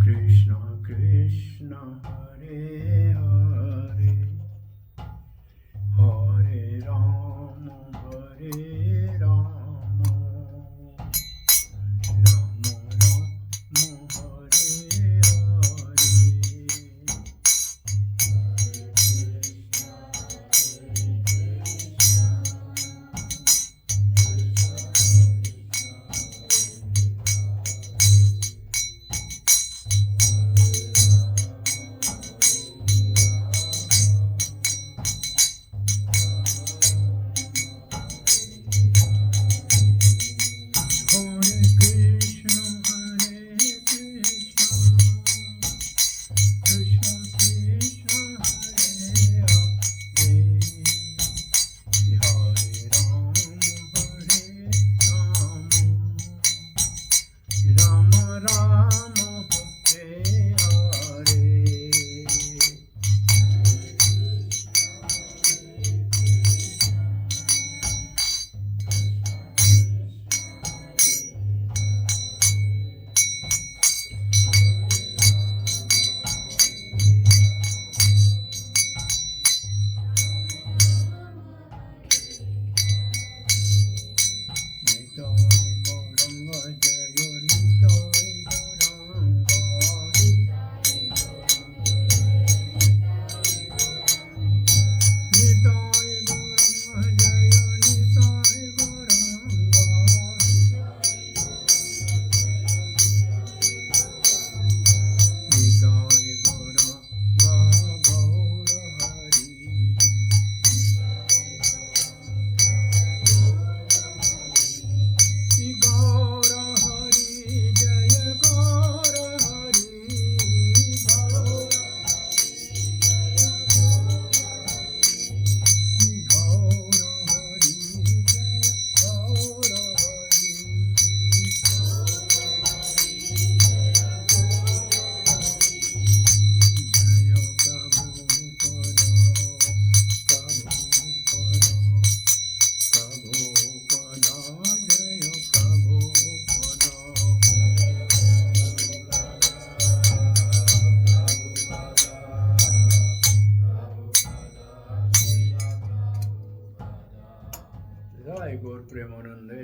Krishna Krishna Hare Hare Hare Rama Hare Rama Rama Rama Hare Hare प्रेमानंदे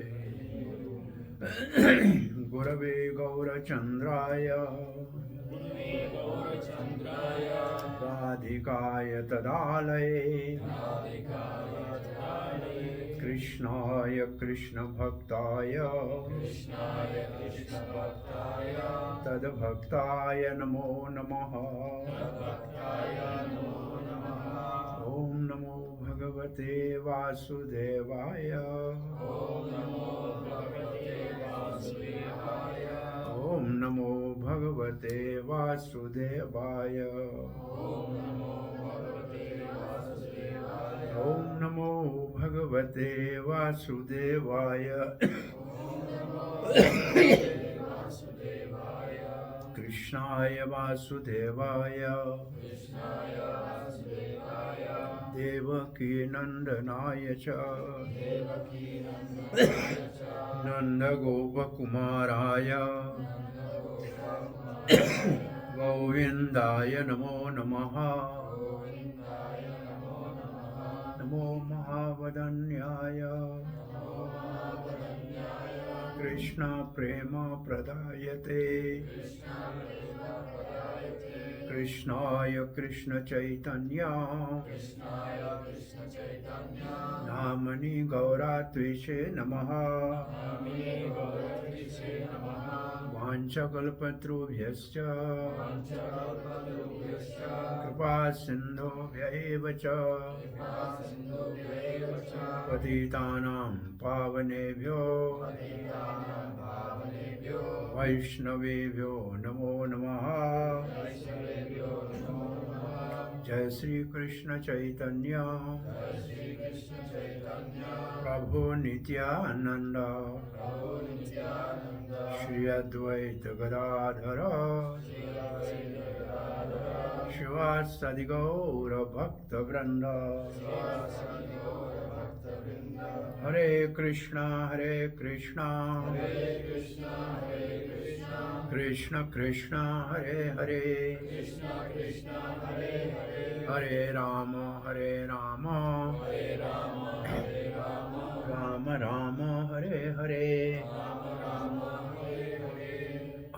गुरवे गौरचंद्राय राधिकाय तदालये कृष्णाय कृष्णभक्ताय तद्भक्ताय नमो नमः। ओम नमो भगवते वासुदेवाय। ओम नमो भगवते वासुदेवाय। ओम नमो भगवते वासुदेवाय। कृष्णाय वासुदेवाय देवकी नंदनाय च नंदगोपकुमाराय गोविंदाय नमो नमः। नमो महावदन्याय कृष्ण प्रेम प्रदायते कृष्णाय कृष्ण चैतन्य नामनि गौरात्विषे नमः। वाञ्छकल्पतरुभ्यश्च कृपा सिन्धुभ्य एव च पतितानां पावनेभ्यो वैष्णवेभ्यो नमो नमः। जय श्री कृष्ण चैतन्य प्रभु नित्यानंद श्री अद्वैत गदाधर शिवासादि गौर भक्त वृंद Hare Krishna, Hare Krishna, Krishna Krishna, Hare Hare, Hare Rama, Hare Rama, Rama Rama, Hare Hare,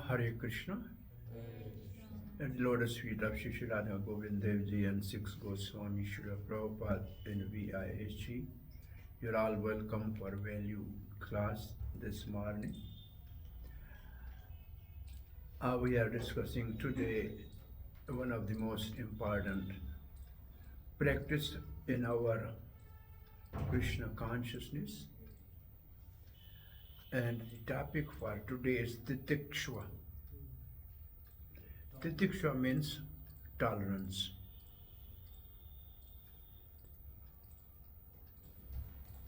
Hare Krishna. At Lotus feet of Shri Radha Govind Dev Ji and Six Goswami Srila Prabhupada in VIHE. You're all welcome for value class this morning. We are discussing today one of the most important practice in our Krishna consciousness. And the topic for today is Titikshva. Titikshva means tolerance.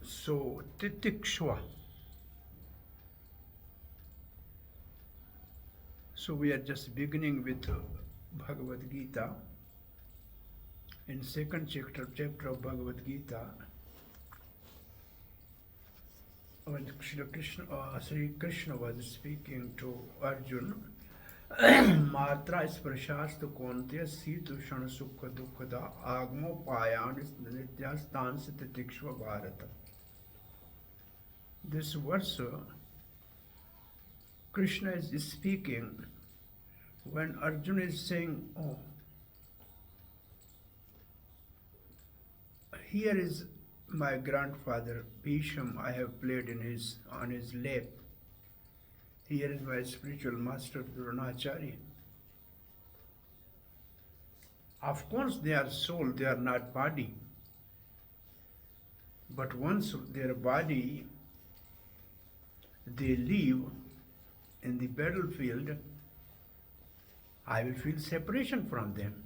So, Titikshva. So, we are just beginning with Bhagavad Gita. In second chapter of Bhagavad Gita, when Sri Krishna was speaking to Arjuna, Matra sprashastu konte situ shana sukha dukkada agmo payan nityastan titikshva bharata. This verse, Krishna is speaking when Arjuna is saying, oh, here is my grandfather Bhisham, I have played on his lap. Here is my spiritual master Dronacharya. Of course they are soul, they are not body. But once their body, they leave in the battlefield, I will feel separation from them.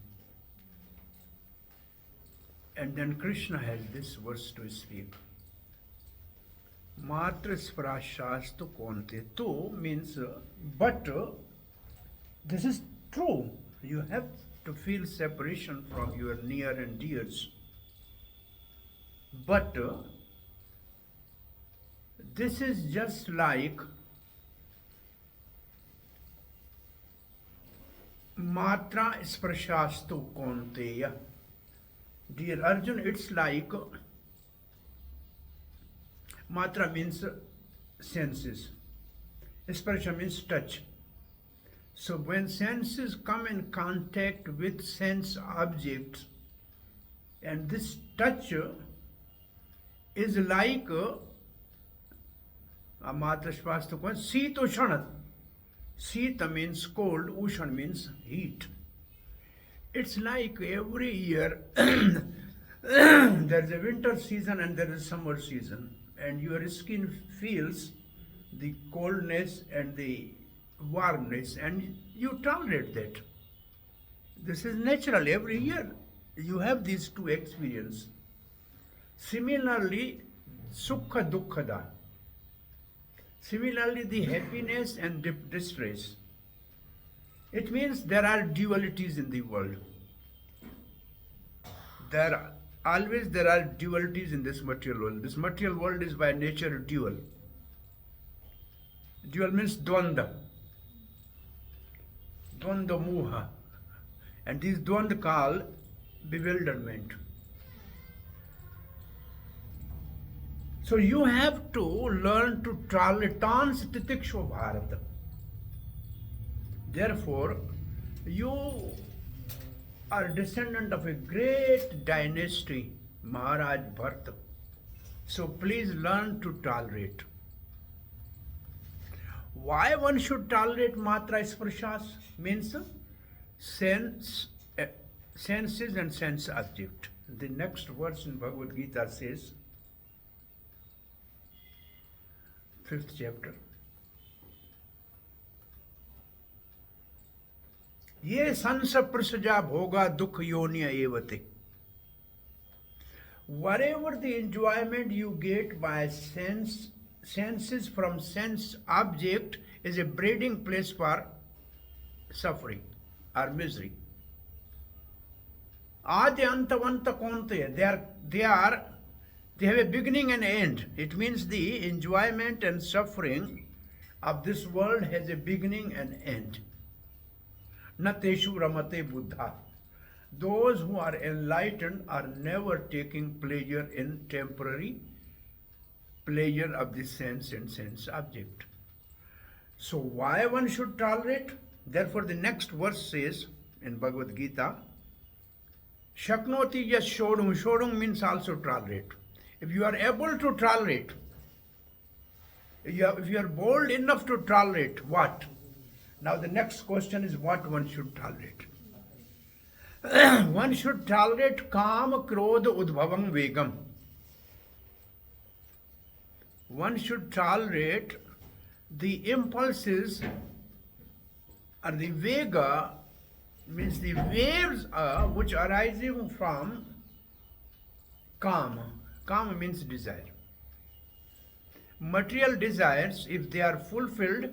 And then Krishna has this verse to speak. Matra sprashastu konte. Tu means but. This is true. You have to feel separation from your near and dears. But this is just like Matra sprashastu konteya. Dear Arjun, it's like Matra means senses. Sparsha means touch. So when senses come in contact with sense objects, and this touch is like Matra Shvastu Sita Ushanat. Sita means cold, Ushan means heat. It's like every year there's a winter season and there is summer season, and your skin feels the coldness and the warmness, and you tolerate that. This is natural. Every year you have these two experiences. Similarly, sukha dukkhada. Similarly, the happiness and distress. It means there are dualities in the world. There are dualities in this material world. This material world is by nature dual. Dual means dvanda. Dvanda muha. And these dvanda call bewilderment. So you have to learn to tolerate titikshva bharata. Therefore, you are a descendant of a great dynasty, Maharaj Bharata. So please learn to tolerate. Why one should tolerate Matra Sprashas? Means senses and sense object. The next verse in Bhagavad Gita says, 5th chapter, ये sons प्रसजा भोगा दुख योनिया एवते. Whatever the enjoyment you get by senses from sense object is a breeding place for suffering or misery. Adi antavanta konte, they are They have a beginning and end. It means the enjoyment and suffering of this world has a beginning and end. Na teshu ramate buddha. Those who are enlightened are never taking pleasure in temporary pleasure of the sense and sense object. So why one should tolerate? Therefore the next verse says in Bhagavad Gita, Shaknoti yas shodung. Shodung means also tolerate. If you are able to tolerate, if you are bold enough to tolerate, what? Now the next question is what one should tolerate. One should tolerate kam, krodha, udbhavam, vegam. One should tolerate the impulses or the vega, means the waves which arising from kama. Kama means desire. Material desires, if they are fulfilled,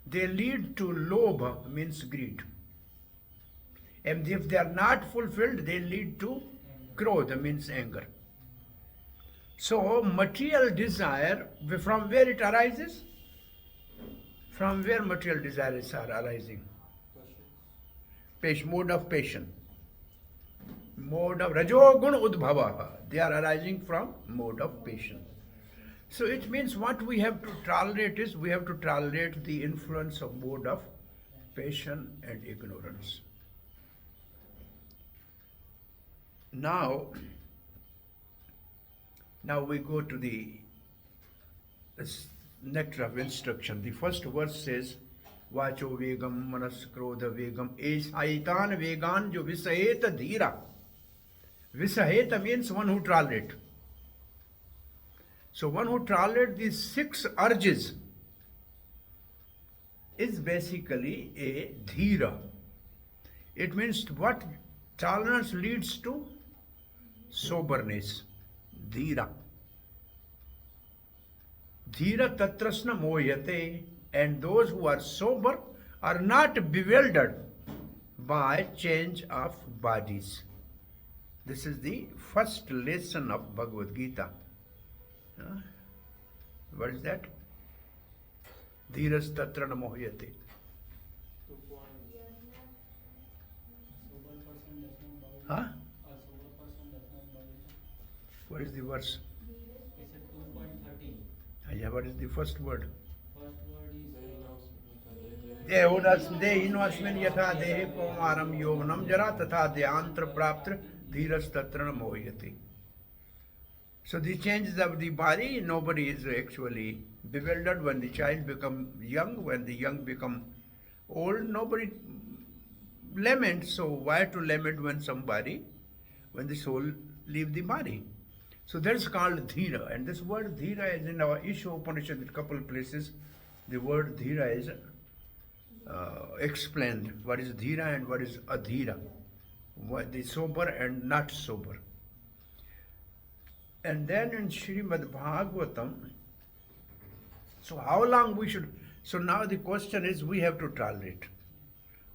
they lead to lobha, means greed. And if they are not fulfilled, they lead to krodha, means anger. So material desire, from where it arises? From where material desires are arising? Mode of passion. Mode of rajogun udbhava. They are arising from mode of passion. So it means what we have to tolerate is, we have to tolerate the influence of mode of passion and ignorance. Now we go to the nectar of instruction. The first verse says, Vacho vegam manas krodha vegam aitan vegan jo visaheta dhira. Visaheta means one who tolerate. So one who tolerate these 6 urges is basically a dhira. It means what tolerance leads to? Soberness. Dhira. Dhira tatrasna mohyate. And those who are sober are not bewildered by change of bodies. This is the first lesson of Bhagavad Gita. What is that? Dhiras tatra namohyate. Huh? What is the verse? It's a 2.13. Yeah, what is the first word? First word is Dehinasmin yatha dehe komaram yovnam jara tatha deyantra praptra dhiras tatra namohyate. So the changes of the body, nobody is actually bewildered. When the child becomes young, when the young become old, nobody laments. So why to lament when when the soul leave the body? So that's called dhira. And this word dhira is in our Isha Upanishad, in a couple of places. The word dhira is explained. What is dhira and what is adhira? What the sober and not sober. And then in Srimad Bhagavatam, so how long we should, so now the question is we have to tolerate.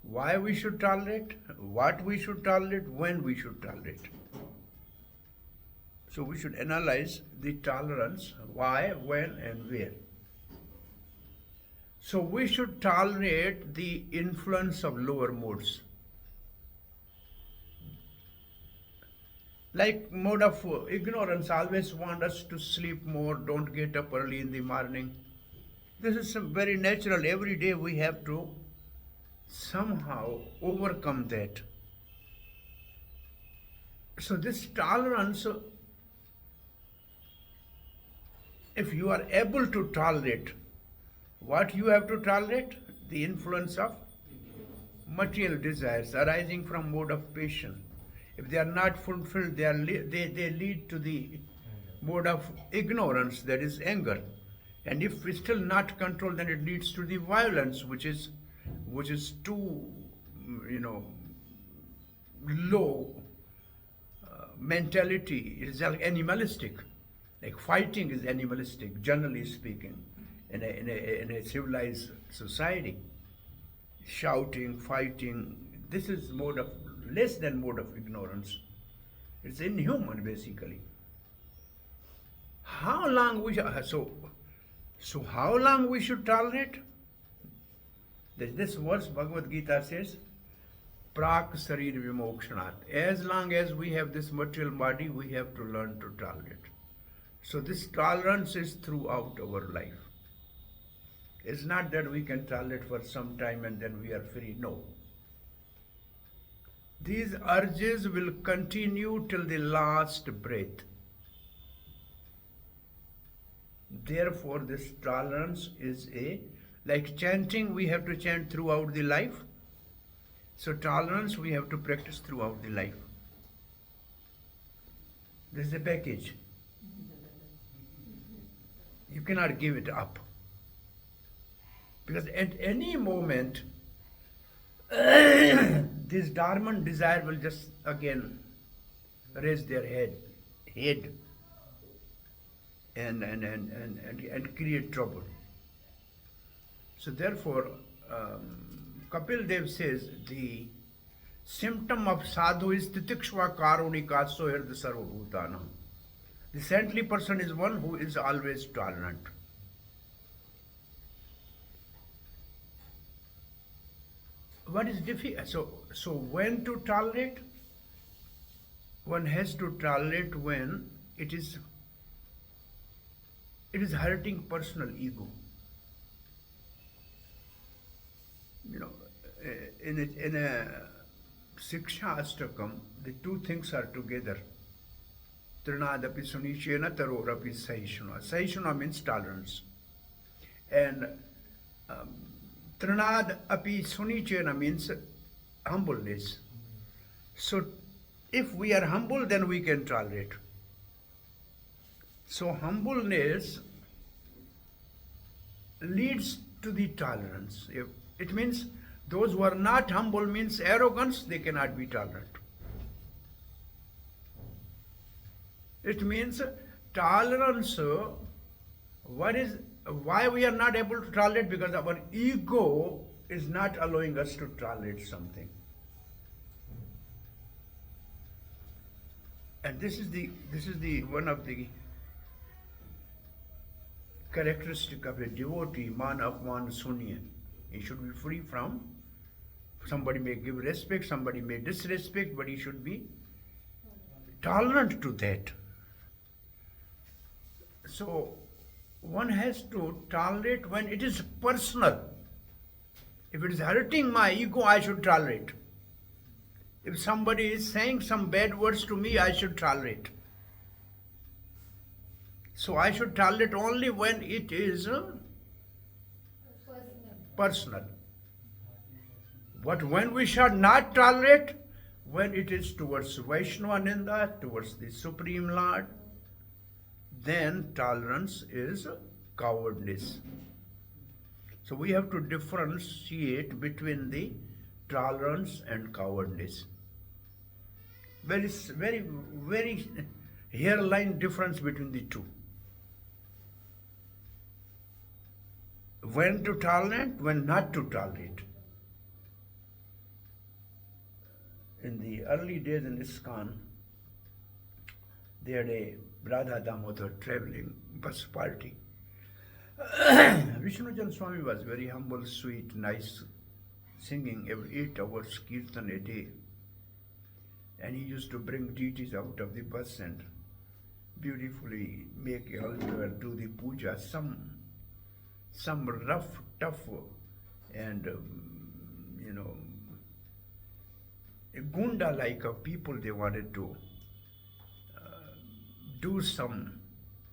Why we should tolerate, what we should tolerate, when we should tolerate. So we should analyze the tolerance, why, when and where. So we should tolerate the influence of lower modes. Like mode of ignorance always want us to sleep more, don't get up early in the morning. This is very natural. Every day we have to somehow overcome that. So this tolerance, if you are able to tolerate, what you have to tolerate? The influence of material desires arising from mode of passion. If they are not fulfilled, they lead to the mode of ignorance, that is anger. And if we still not controlled, then it leads to the violence, which is too, low mentality. It is like animalistic. Like fighting is animalistic, generally speaking, in a civilized society. Shouting, fighting, this is less than mode of ignorance. It's inhuman, basically. how long we so how long we should tolerate? This verse Bhagavad Gita says, Prak Sarir Vimokshanat. As long as we have this material body, we have to learn to tolerate. So this tolerance is throughout our life. It's not that we can tolerate for some time and then we are free. No. These urges will continue till the last breath. Therefore, this tolerance is like chanting, we have to chant throughout the life. So tolerance we have to practice throughout the life. This is a package. You cannot give it up. Because at any moment, this dormant desire will just again raise their head and create trouble. So therefore, Kapil Dev says the symptom of sadhu is titikshva karunika sohird sarvabhutanam. The saintly person is one who is always tolerant. What is difficult? So when to tolerate? One has to tolerate when it is hurting personal ego. You know, in a Siksha Astakam, the two things are together. Trinadapi Sunichena Tarorapi Sahishuna. Sahishuna means tolerance. And Trinad Api Sunichena means humbleness. So if we are humble, then we can tolerate. So humbleness leads to the tolerance. It means those who are not humble means arrogance, they cannot be tolerant. It means tolerance, why we are not able to tolerate? Because our ego is not allowing us to tolerate something. And this is the one of the characteristic of a devotee, man apman sunya. He should be free from, somebody may give respect, somebody may disrespect, but he should be tolerant to that. So one has to tolerate when it is personal. If it is hurting my ego, I should tolerate. If somebody is saying some bad words to me, I should tolerate. So I should tolerate only when it is personal. But when we should not tolerate, when it is towards Vaishnava Ninda, towards the Supreme Lord, then tolerance is cowardness. So we have to differentiate between the tolerance and cowardness. Very, very, very hairline difference between the two. When to tolerate, when not to tolerate. In the early days in ISKCON, they had a Radha Damodar traveling bus party. Vishnujan Swami was very humble, sweet, nice, singing every 8 hours kirtan a day. And he used to bring deities out of the bus and beautifully make a altar and do the puja. Some rough, tough, and a gunda-like of people, they wanted to do some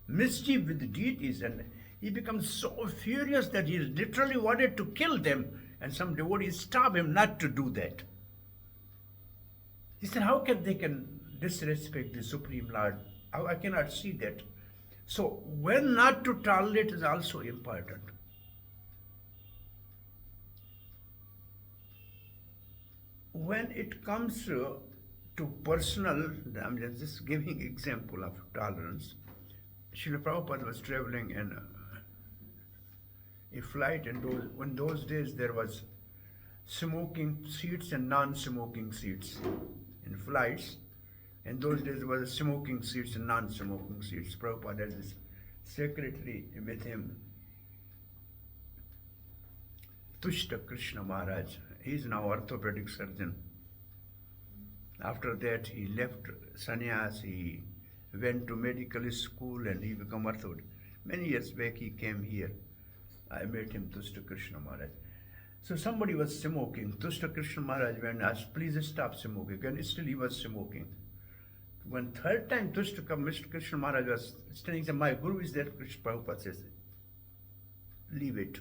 mischief with the deities, and he becomes so furious that he literally wanted to kill them, and some devotees stop him not to do that. He said, how can they disrespect the Supreme Lord? I cannot see that. So when not to tolerate is also important. When it comes to personal, I'm just giving example of tolerance. Srila Prabhupada was traveling in a flight, and in those days there was smoking seats and non-smoking seats in flights. In those days there was smoking seats and non-smoking seats. Prabhupada has this secretary with him, Tushta Krishna Maharaj. He is now orthopedic surgeon. After that, he left sannyas, he went to medical school and he became orthopedic. Many years back, he came here. I met him, Tushta Krishna Maharaj. So somebody was smoking. Tushta Krishna Maharaj went and asked, please stop smoking. And still he was smoking. When third time Mr. Krishna Maharaj was standing, he said, my guru is there. Krishna Prabhupada says, leave it.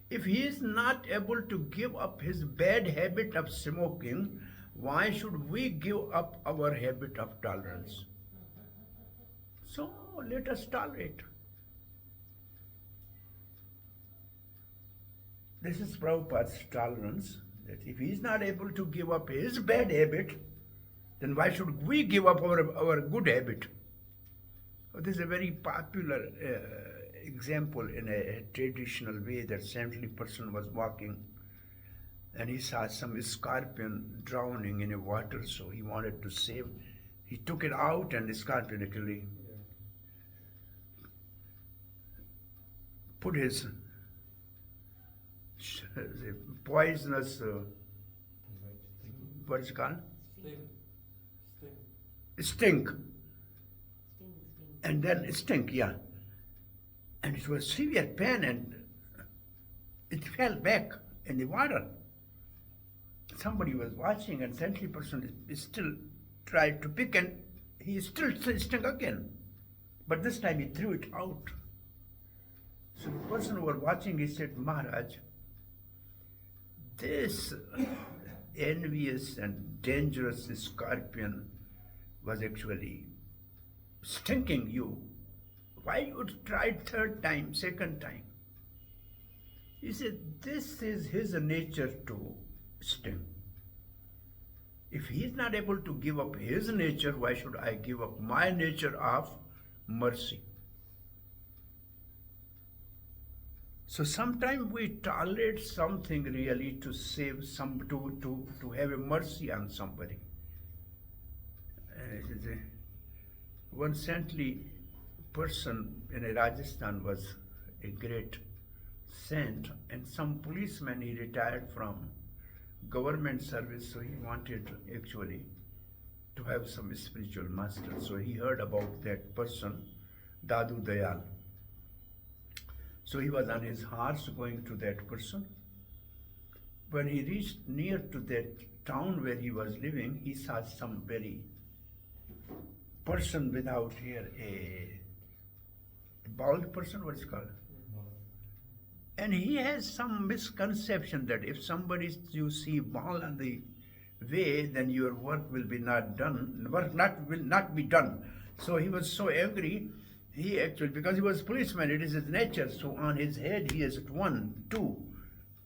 If he is not able to give up his bad habit of smoking, why should we give up our habit of tolerance? So let us tolerate. This is Prabhupada's tolerance, that if he is not able to give up his bad habit, then why should we give up our good habit? This is a very popular example in a traditional way that saintly person was walking and he saw some scorpion drowning in a water, so he wanted to save. He took it out and the scorpion actually put his poisonous, what is it called? Stink. And then stink, yeah. And it was severe pain and it fell back in the water. Somebody was watching and saintly person is still tried to pick and he still stung again. But this time he threw it out. So the person who was watching, he said, Maharaj, this envious and dangerous scorpion was actually stinking you. Why you tried third time, second time? He said, this is his nature to sting. If he is not able to give up his nature, why should I give up my nature of mercy? So sometimes we tolerate something really to save some, to have a mercy on somebody. One saintly person in Rajasthan was a great saint, and some policeman, he retired from government service, so he wanted actually to have some spiritual master. So he heard about that person, Dadu Dayal. So he was on his horse going to that person. When he reached near to that town where he was living, he saw some very person without hair, a bald person, what is it called? And he has some misconception that if somebody you see bald on the way, then your work will be not done, will not be done. So he was so angry, he actually, because he was a policeman, it is his nature, so on his head he has 1, 2,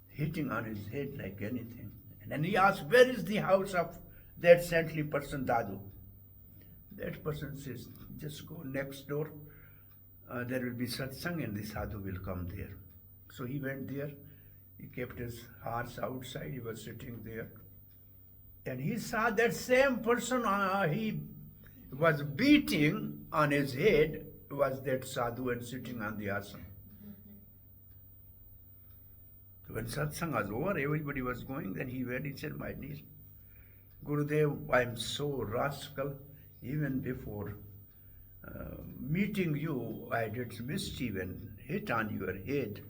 hitting on his head like anything. And then he asked, where is the house of that saintly person, Dadu? That person says, just go next door, there will be satsang and the sadhu will come there. So he went there, he kept his horse outside, he was sitting there. And he saw that same person he was beating on his head was that sadhu and sitting on the asana. When satsang was over, everybody was going, then he went, he said, my niece, Gurudev, I am so rascal, even before meeting you, I did mischief and hit on your head.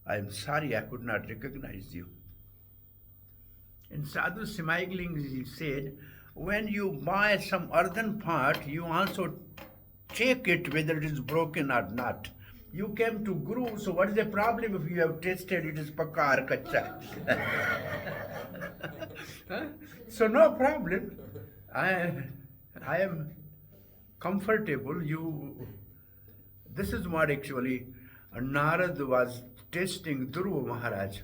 I am sorry I could not recognize you. And Sadhu smiling, he said, when you buy some earthen pot, you also check it whether it is broken or not. You came to Guru, so what is the problem if you have tasted it is pakka or kacha? So no problem. I am comfortable. This is what actually Narad was testing Dhruva Maharaj,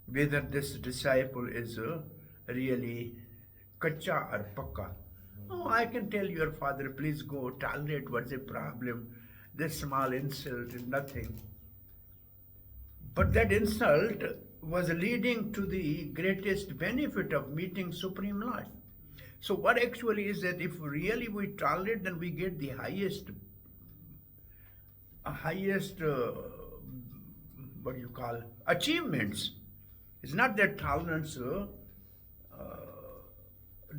whether this disciple is really kacha or pakka. Oh, I can tell your father, please go, tolerate, what's the problem? This small insult is nothing. But that insult was leading to the greatest benefit of meeting Supreme Lord. So what actually is that if really we tolerate, then we get the highest highest, what do you call, achievements. It's not that tolerance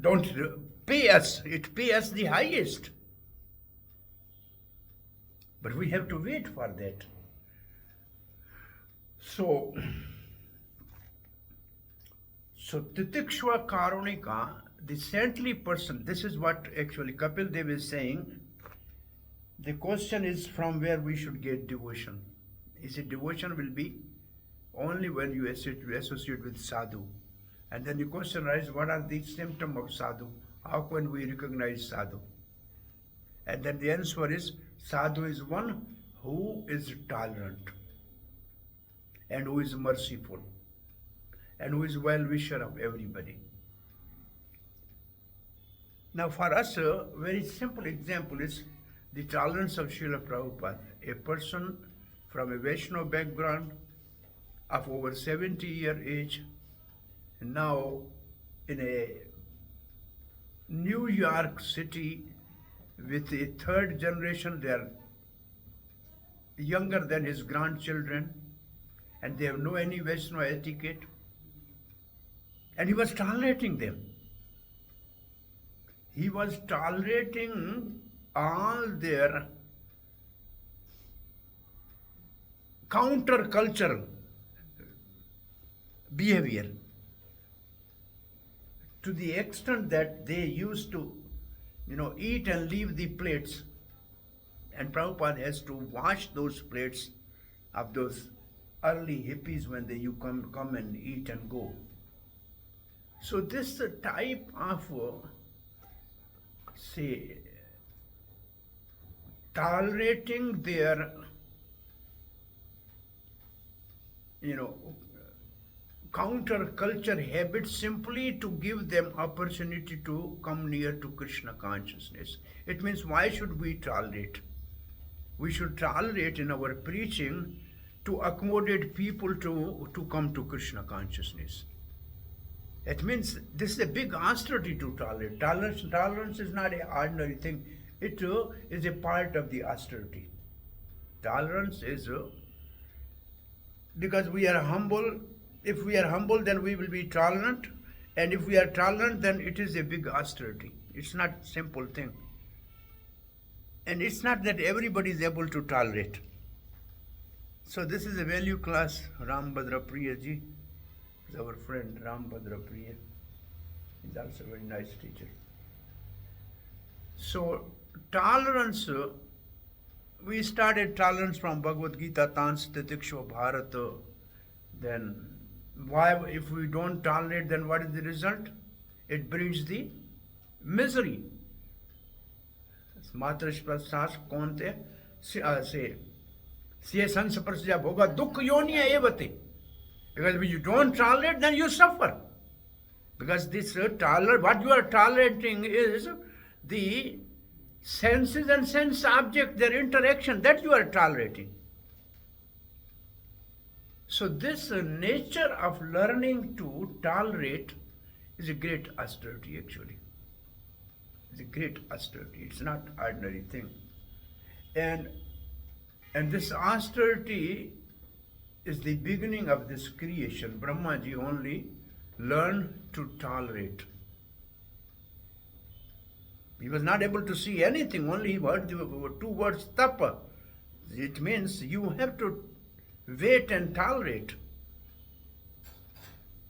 don't pay us, it pay us the highest. But we have to wait for that. So Titikshva Karunika, the saintly person, this is what actually Kapil Dev is saying. The question is from where we should get devotion. He said devotion will be only when you associate with sadhu. And then the question arises, what are the symptoms of sadhu? How can we recognize sadhu? And then the answer is, sadhu is one who is tolerant and who is merciful and who is well-wisher of everybody. Now for us, a very simple example is the tolerance of Srila Prabhupada. A person from a Vaishnava background of over 70-year age, now in a New York City with a third generation, they are younger than his grandchildren and they have no any Vaishnava etiquette, and he was tolerating them. He was tolerating all their counter-cultural behavior to the extent that they used to, eat and leave the plates, and Prabhupada has to wash those plates of those early hippies when you come and eat and go. So this type of, say, tolerating their, counter-culture habits simply to give them opportunity to come near to Krishna consciousness. It means, why should we tolerate? We should tolerate in our preaching to accommodate people to come to Krishna consciousness. It means this is a big austerity to tolerate. Tolerance is not an ordinary thing. It is a part of the austerity. Tolerance is because we are humble. If we are humble, then we will be tolerant. And if we are tolerant, then it is a big austerity. It's not a simple thing. And it's not that everybody is able to tolerate. So this is a value class. Rambhadra Priya ji is our friend, Rambhadra Priya. He's also a very nice teacher. So tolerance, we started tolerance from Bhagavad Gita, Tans Titikshva Bharata. Then why, if we don't tolerate, then what is the result? It brings the misery. Matrashprasas konte se sansaprasya bhoga dukh yoniya evate. Because when you don't tolerate, then you suffer. Because this what you are tolerating is the senses and sense object, their interaction, that you are tolerating. So this nature of learning to tolerate is a great austerity actually. It's a great austerity. It's not ordinary thing. And this austerity is the beginning of this creation. Brahmaji only learned to tolerate. He was not able to see anything, only he heard the two words tapa. It means you have to wait and tolerate.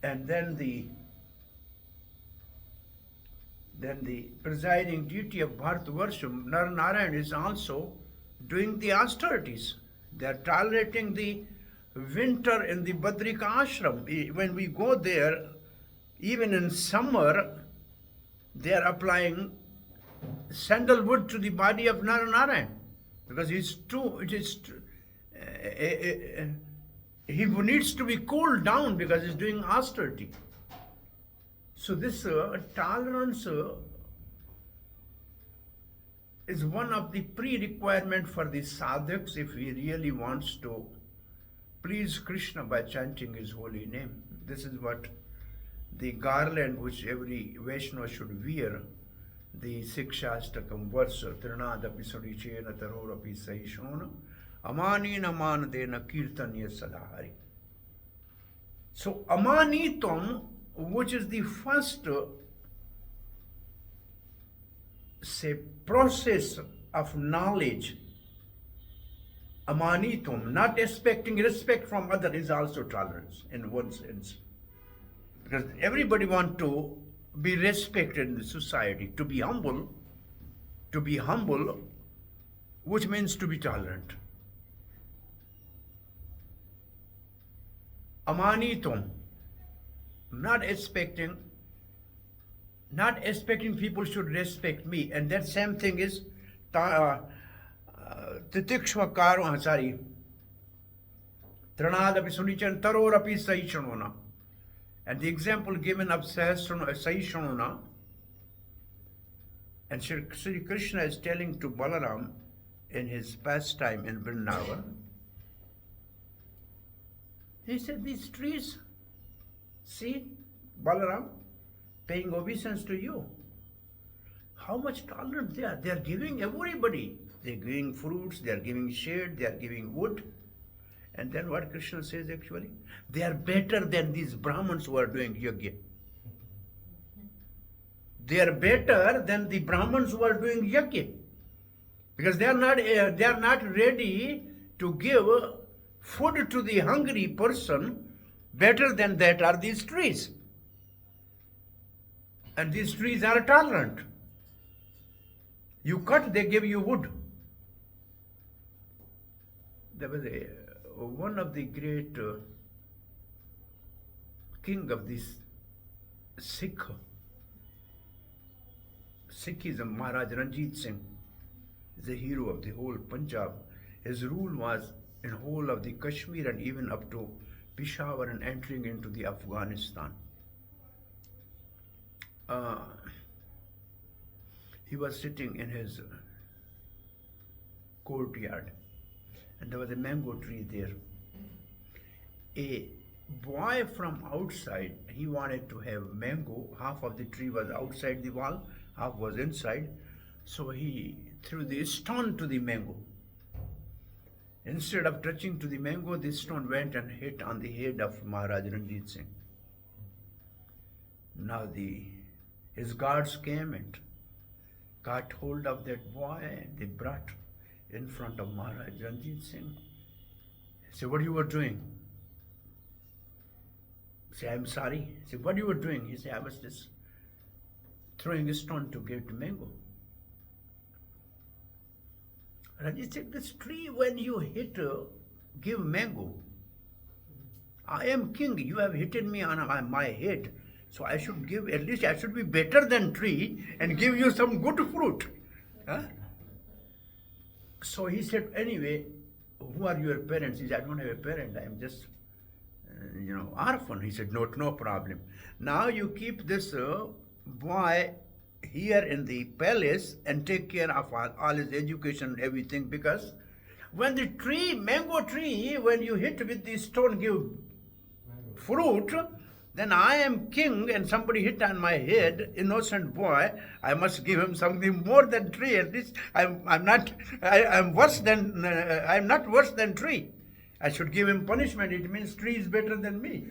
And then the presiding deity of Bharatavarsha, Narayan, is also doing the austerities. They are tolerating the winter in the Badrika ashram. When we go there, even in summer, they are applying sandalwood to the body of Narayan because he needs to be cooled down because he's doing austerity. So this tolerance is one of the pre-requirement for the sadhaks if he really wants to please Krishna by chanting his holy name. This is what the garland which every Vaishnava should wear, the Sikshastakam verse, Trinadapi Surichena Tarorapi Saishona, Amani naman dena kirtanya sadahari. So amanitum, which is the first say process of knowledge, amanitum, not expecting respect from other, is also tolerance in one sense. Because everybody wants to be respected in the society, to be humble, which means to be tolerant. Amanitum, not expecting people should respect me. And that same thing is titikshvakaro, sorry, tranadapi sunichan tarorapi saishanona. And the example given of saishanona, and Sri Krishna is telling to Balaram in his pastime in Vrindavan, he said, these trees, see, Balaram, paying obeisance to you. How much tolerant they are. They are giving everybody. They are giving fruits, they are giving shade, they are giving wood. And then what Krishna says actually? They are better than these Brahmins who are doing yajna. They are better than the Brahmins who are doing yajna. Because they are not ready to give food to the hungry person. Better than that are these trees. And these trees are tolerant. You cut, they give you wood. There was one of the great king of this Sikhism, Maharaj Ranjit Singh, is the hero of the whole Punjab. His rule was in whole of the Kashmir and even up to Peshawar and entering into the Afghanistan. He was sitting in his courtyard, and there was a mango tree there. A boy from outside, he wanted to have mango. Half of the tree was outside the wall, half was inside. So he threw the stone to the mango. Instead of touching to the mango, the stone went and hit on the head of Maharaj Ranjit Singh. Now his guards came and got hold of that boy, and they brought in front of Maharaj Ranjit Singh. He said, what you were doing? He said, I'm sorry. He said, what you were doing? He said, I was just throwing a stone to get mango. Ranjit said, this tree, when you hit, give mango. I am king. You have hit me on my head. So I should give, at least I should be better than tree and give you some good fruit. Huh? So he said, anyway, who are your parents? He said, I don't have a parent. I am just, orphan. He said, no problem. Now you keep this boy here in the palace and take care of all his education and everything, because when the tree, mango tree, when you hit with the stone give fruit, then I am king and somebody hit on my head, innocent boy, I must give him something more than tree. At least I'm not worse than tree. I should give him punishment. It means tree is better than me.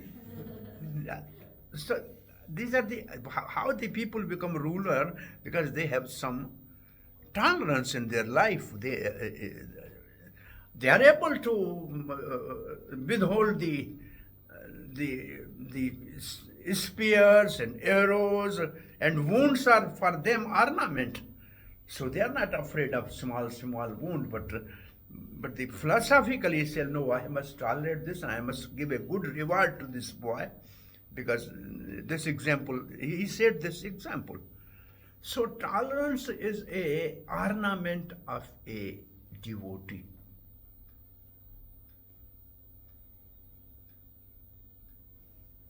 So these are how the people become ruler, because they have some tolerance in their life. They are able to withhold the spears and arrows, and wounds are for them ornament. So they are not afraid of small wound, but the philosophically say, no, I must tolerate this and I must give a good reward to this boy, because this example, he said this example. So tolerance is a ornament of a devotee.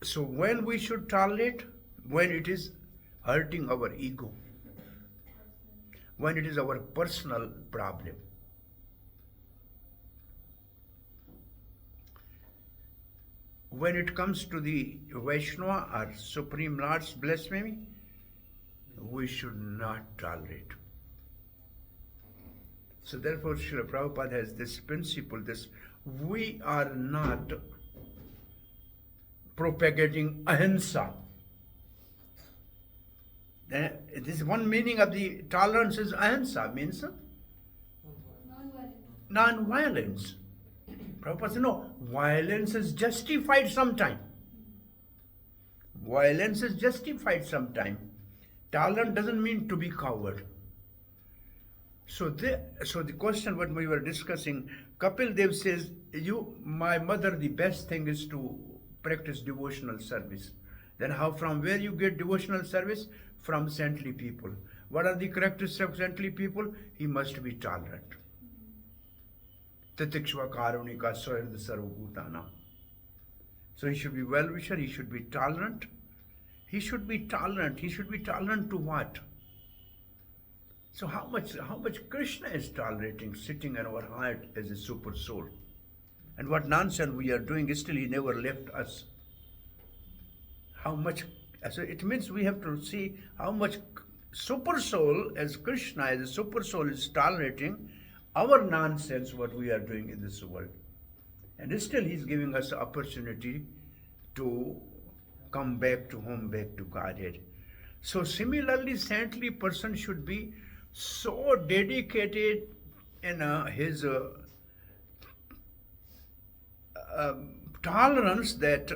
So when we should tolerate? When it is hurting our ego, when it is our personal problem. When it comes to the Vaishnava or Supreme Lord's blasphemy, we should not tolerate. So therefore, Srila Prabhupada has this principle, we are not propagating ahimsa. This one meaning of the tolerance is ahimsa, means non-violence. Prabhupada said, no, violence is justified sometime. Violence is justified sometime. Tolerant doesn't mean to be coward. So the question what we were discussing, Kapil Dev says, my mother, the best thing is to practice devotional service. Then from where you get devotional service? From saintly people. What are the characteristics of saintly people? He must be tolerant. Titikshva karunika sohirda sarvabhutana. So he should be well-wisher, he should be tolerant. He should be tolerant. He should be tolerant to what? So how much Krishna is tolerating, sitting in our heart as a super soul? And what nonsense we are doing, still he never left us. How much, so it means we have to see how much super soul as Krishna, as a super soul, is tolerating our nonsense, what we are doing in this world. And still he's giving us the opportunity to come back to home, back to Godhead. So similarly, saintly person should be so dedicated in his tolerance that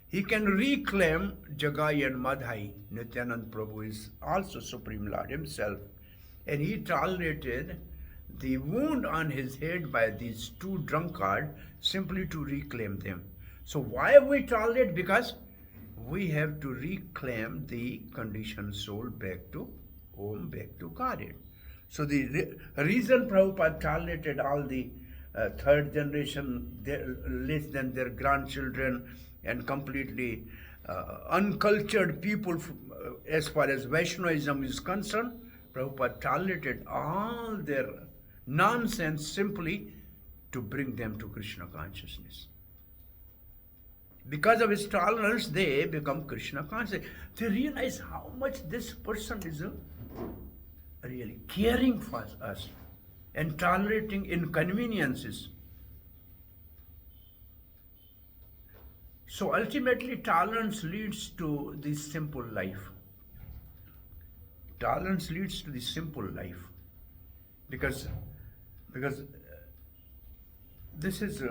he can reclaim Jagai and Madhai. Nityanand Prabhu is also Supreme Lord himself. And he tolerated the wound on his head by these two drunkards simply to reclaim them. So why have we tolerated? Because we have to reclaim the conditioned soul back to home, back to Godhead. So the reason Prabhupada tolerated all the third generation, less than their grandchildren, and completely uncultured people as far as Vaishnavism is concerned, Prabhupada tolerated all their nonsense simply to bring them to Krishna consciousness. Because of his tolerance, they become Krishna conscious. They realize how much this person is really caring for us and tolerating inconveniences. So ultimately, tolerance leads to the simple life. Tolerance leads to the simple life. Because this is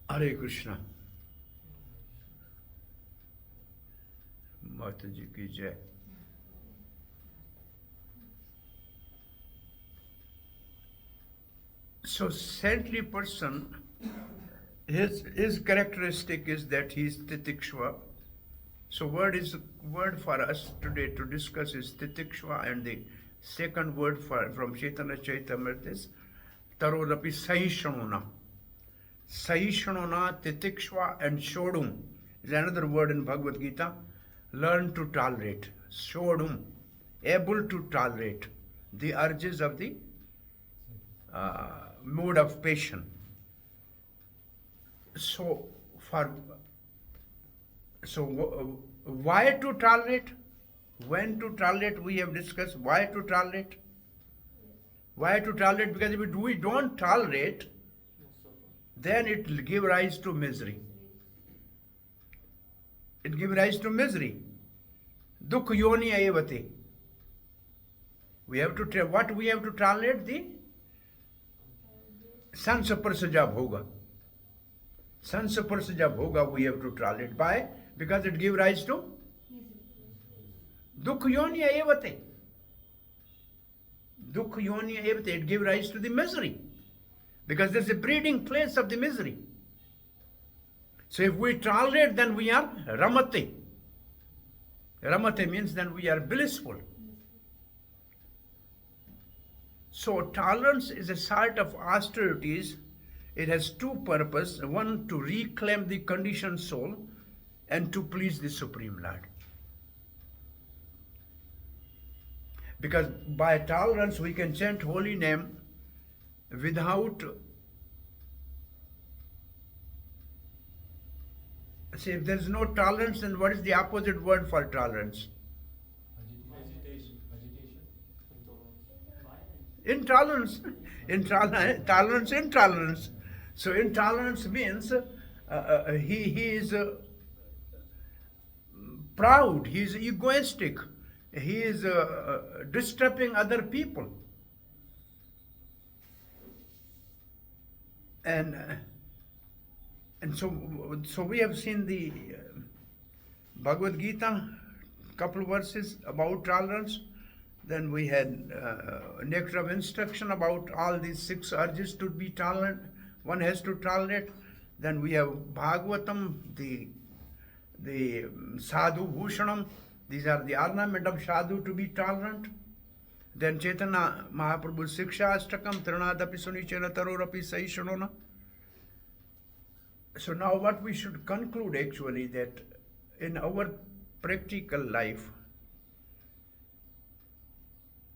Hare Krishna. Mataji ki jai. So saintly person, his characteristic is that he is titikshva. So word for us today to discuss is titikshva, and the second word from Chaitanya Charitamrita is tarodapi sahishanuna. Sahishanuna, titikshva, and shodum is another word in Bhagavad Gita. Learn to tolerate. Shodum, able to tolerate the urges of the mood of passion. So why to tolerate? When to tolerate? We have discussed why to tolerate. Why to tolerate? Because if we don't tolerate, then it will give rise to misery. It gives rise to misery. Dukh yoni ayavate. We have to what we have to tolerate? The sansaparsaja bhoga. Sansaparsaja bhoga we have to tolerate. By? Because it gives rise to dukh yoni ayavate. Dukh yoni ayavate. It gives rise to the misery. Because there's a breeding place of the misery. So if we tolerate, then we are ramate. Ramate means then we are blissful. So tolerance is a sort of austerities. It has two purposes. One, to reclaim the conditioned soul, and to please the Supreme Lord. Because by tolerance we can chant holy name without See, if there's no tolerance, then what is the opposite word for tolerance? Agitation. Intolerance. Tolerance, intolerance. So intolerance means he is proud, he is egoistic, he is disturbing other people. And so we have seen the Bhagavad Gita, couple verses about tolerance. Then we had nectar of instruction about all these 6 urges to be tolerant. One has to tolerate. Then we have Bhagavatam, the Sadhu Bhushanam. These are the ornament of Sadhu to be tolerant. Then Chaitanya Mahaprabhu Siksha Ashtakam, Trinadapi Sunichena Tarorapi Saishanona. So now what we should conclude actually, that in our practical life,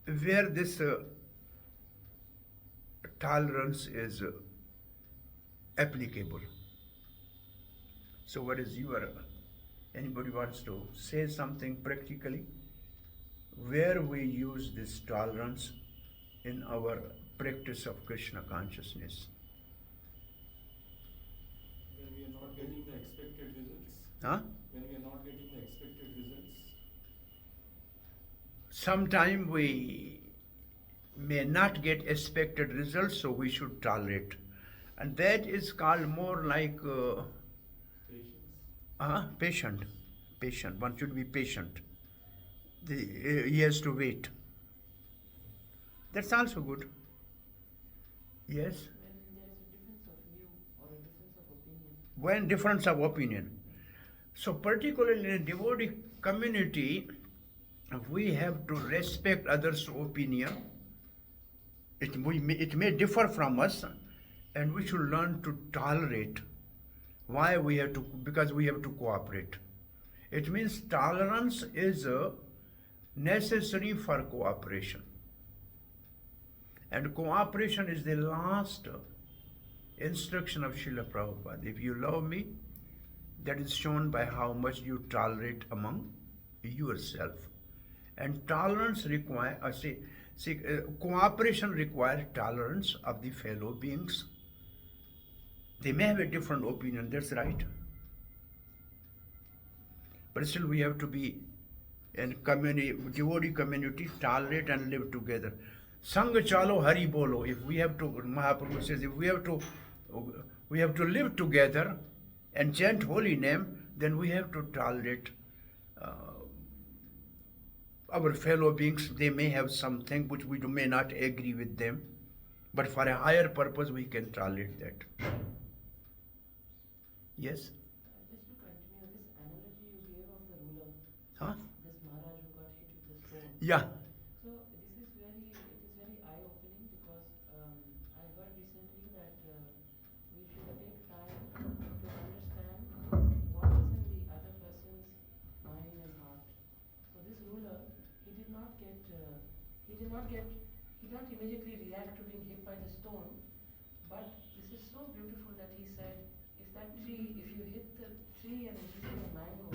where this tolerance is applicable. So what is anybody wants to say something practically, where we use this tolerance in our practice of Krishna consciousness? When we are not getting the expected results. Huh? When we are not getting the expected results. Sometime we may not get expected results, so we should tolerate. And that is called more like Patience. patient. One should be patient. He has to wait. That's also good. Yes? When there is a difference of view or a difference of opinion. When difference of opinion. So particularly in a devotee community, we have to respect others' opinion. It may differ from us, and we should learn to tolerate. Why we have to? Because we have to cooperate. It means tolerance is necessary for cooperation. And cooperation is the last instruction of Srila Prabhupada. If you love me, that is shown by how much you tolerate among yourself. And tolerance cooperation requires tolerance of the fellow beings. They may have a different opinion, that's right. But still we have to be in devotee community, tolerate and live together. Sangha chalo hari bolo. If we have to, Mahaprabhu says, if we have to live together and chant holy name, then we have to tolerate our fellow beings. They may have something which we may not agree with them, but for a higher purpose we can tolerate that. Yes? Just to continue this analogy you gave of the ruler, Huh? this Maharaj who got hit with the stone. Yeah. So it is very eye-opening because I heard recently that we should take time to understand what is in the other person's mind and heart. So this ruler, he did not immediately react to being hit by the stone, but this is so beautiful that he said, if you hit the tree and it gives you a mango,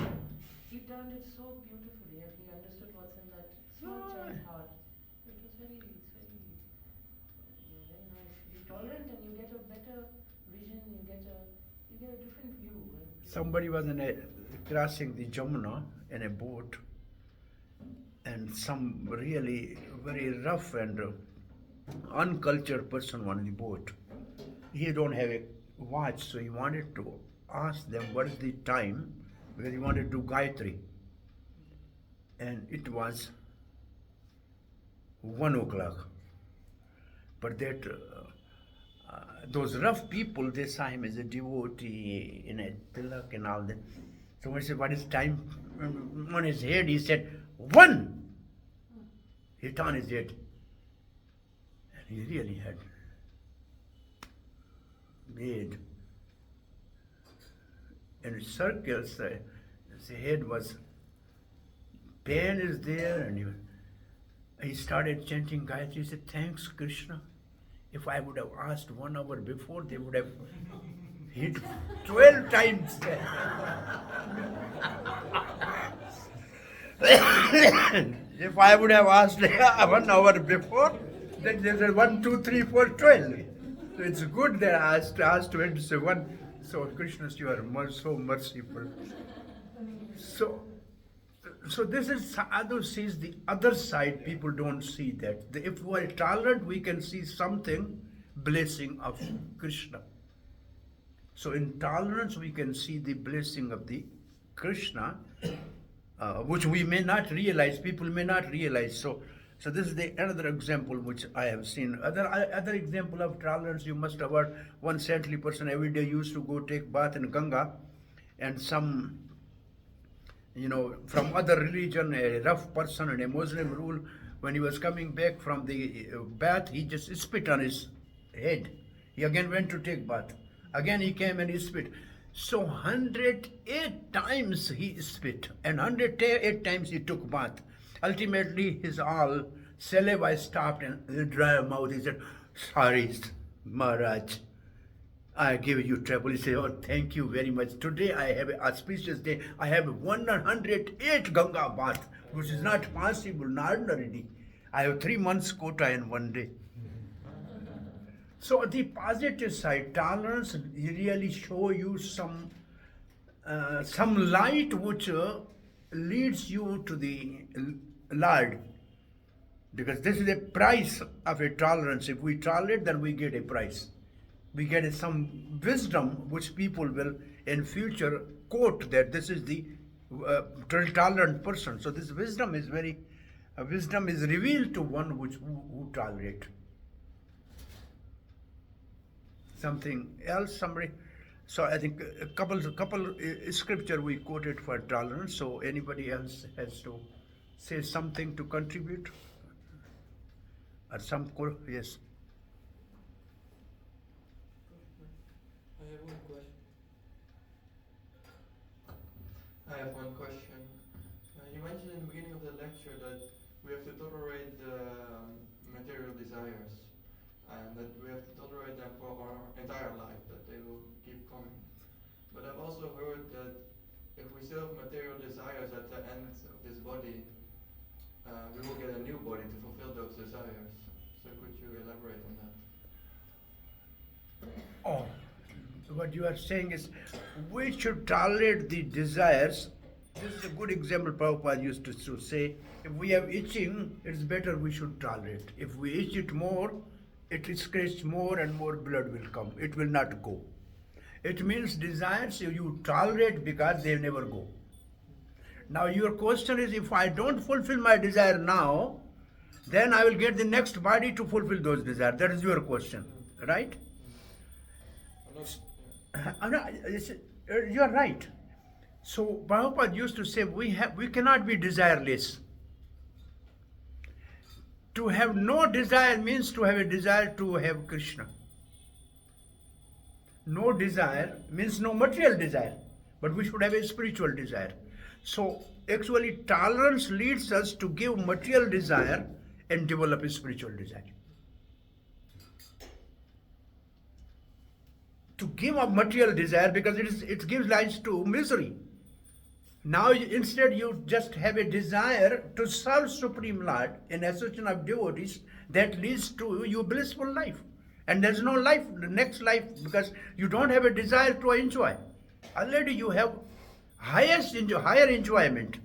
he turned it so beautifully and he understood what's in that small child's heart. It was very nice. Be tolerant and you get a better vision, you get a different view. Somebody was crossing the Jamuna in a boat, and some really very rough and uncultured person on the boat. He don't have a watch, so he wanted to ask them what is the time, because he wanted to do Gayatri. And it was 1 o'clock. But that those rough people, they saw him as a devotee in a tilak and all that. So when he said, what is time? On his head, he said, 1! He turned his head. And he really had made in circles. His head was, pain is there, and he started chanting Gayatri. He said, thanks, Krishna. If I would have asked 1 hour before, they would have Hit 12 times. If I would have asked 1 hour before, then there's a 1, 2, 3, 4, 12. So it's good that I asked when to say one. So Krishna, you are so merciful. So this is Sadhu sees the other side. People don't see that. If we are tolerant, we can see something blessing of Krishna. So in tolerance, we can see the blessing of the Krishna, which we may not realize. People may not realize. So this is another example which I have seen. Other example of tolerance, you must have heard. One saintly person every day used to go take bath in Ganga, and some, from other religion, a rough person and a Muslim rule, when he was coming back from the bath, he just spit on his head. He again went to take bath. Again he came and he spit. So 108 times he spit, and 108 times he took bath. Ultimately his all saliva stopped and the dry mouth. He said, "Sorry, Maharaj, I give you trouble." He said, "Oh, thank you very much. Today I have an auspicious day. I have 108 Ganga bath, which is not possible ordinarily. I have 3 months quota in one day." So the positive side, tolerance really show you some light which leads you to the Lord. Because this is a price of a tolerance. If we tolerate, then we get a price. We get some wisdom which people will in future quote that this is the tolerant person. So this wisdom is revealed to one who tolerate. Something else, somebody. So I think a couple scripture we quoted for tolerance. So anybody else has to say something to contribute, or yes. I have one question. You mentioned in the beginning of the lecture that we have to tolerate material desires, and that we have to tolerate them for our entire life, that they will keep coming. But I've also heard that if we still have material desires at the end of this body, we will get a new body to fulfill those desires. So could you elaborate on that? Oh, what you are saying is we should tolerate the desires. This is a good example Prabhupada used to say. If we have itching, it's better we should tolerate. If we itch it more, it scratches more and more blood will come. It will not go. It means desires you tolerate because they never go. Now your question is, if I don't fulfill my desire now, then I will get the next body to fulfill those desires. That is your question, right? You are right. So Prabhupada used to say we cannot be desireless. To have no desire means to have a desire to have Krishna. No desire means no material desire, but we should have a spiritual desire. So actually tolerance leads us to give material desire and develop a spiritual desire. To give up material desire, because it gives rise to misery. Now instead you just have a desire to serve Supreme Lord in association of devotees, that leads to your blissful life. And there's no life, the next life, because you don't have a desire to enjoy. Already you have higher enjoyment.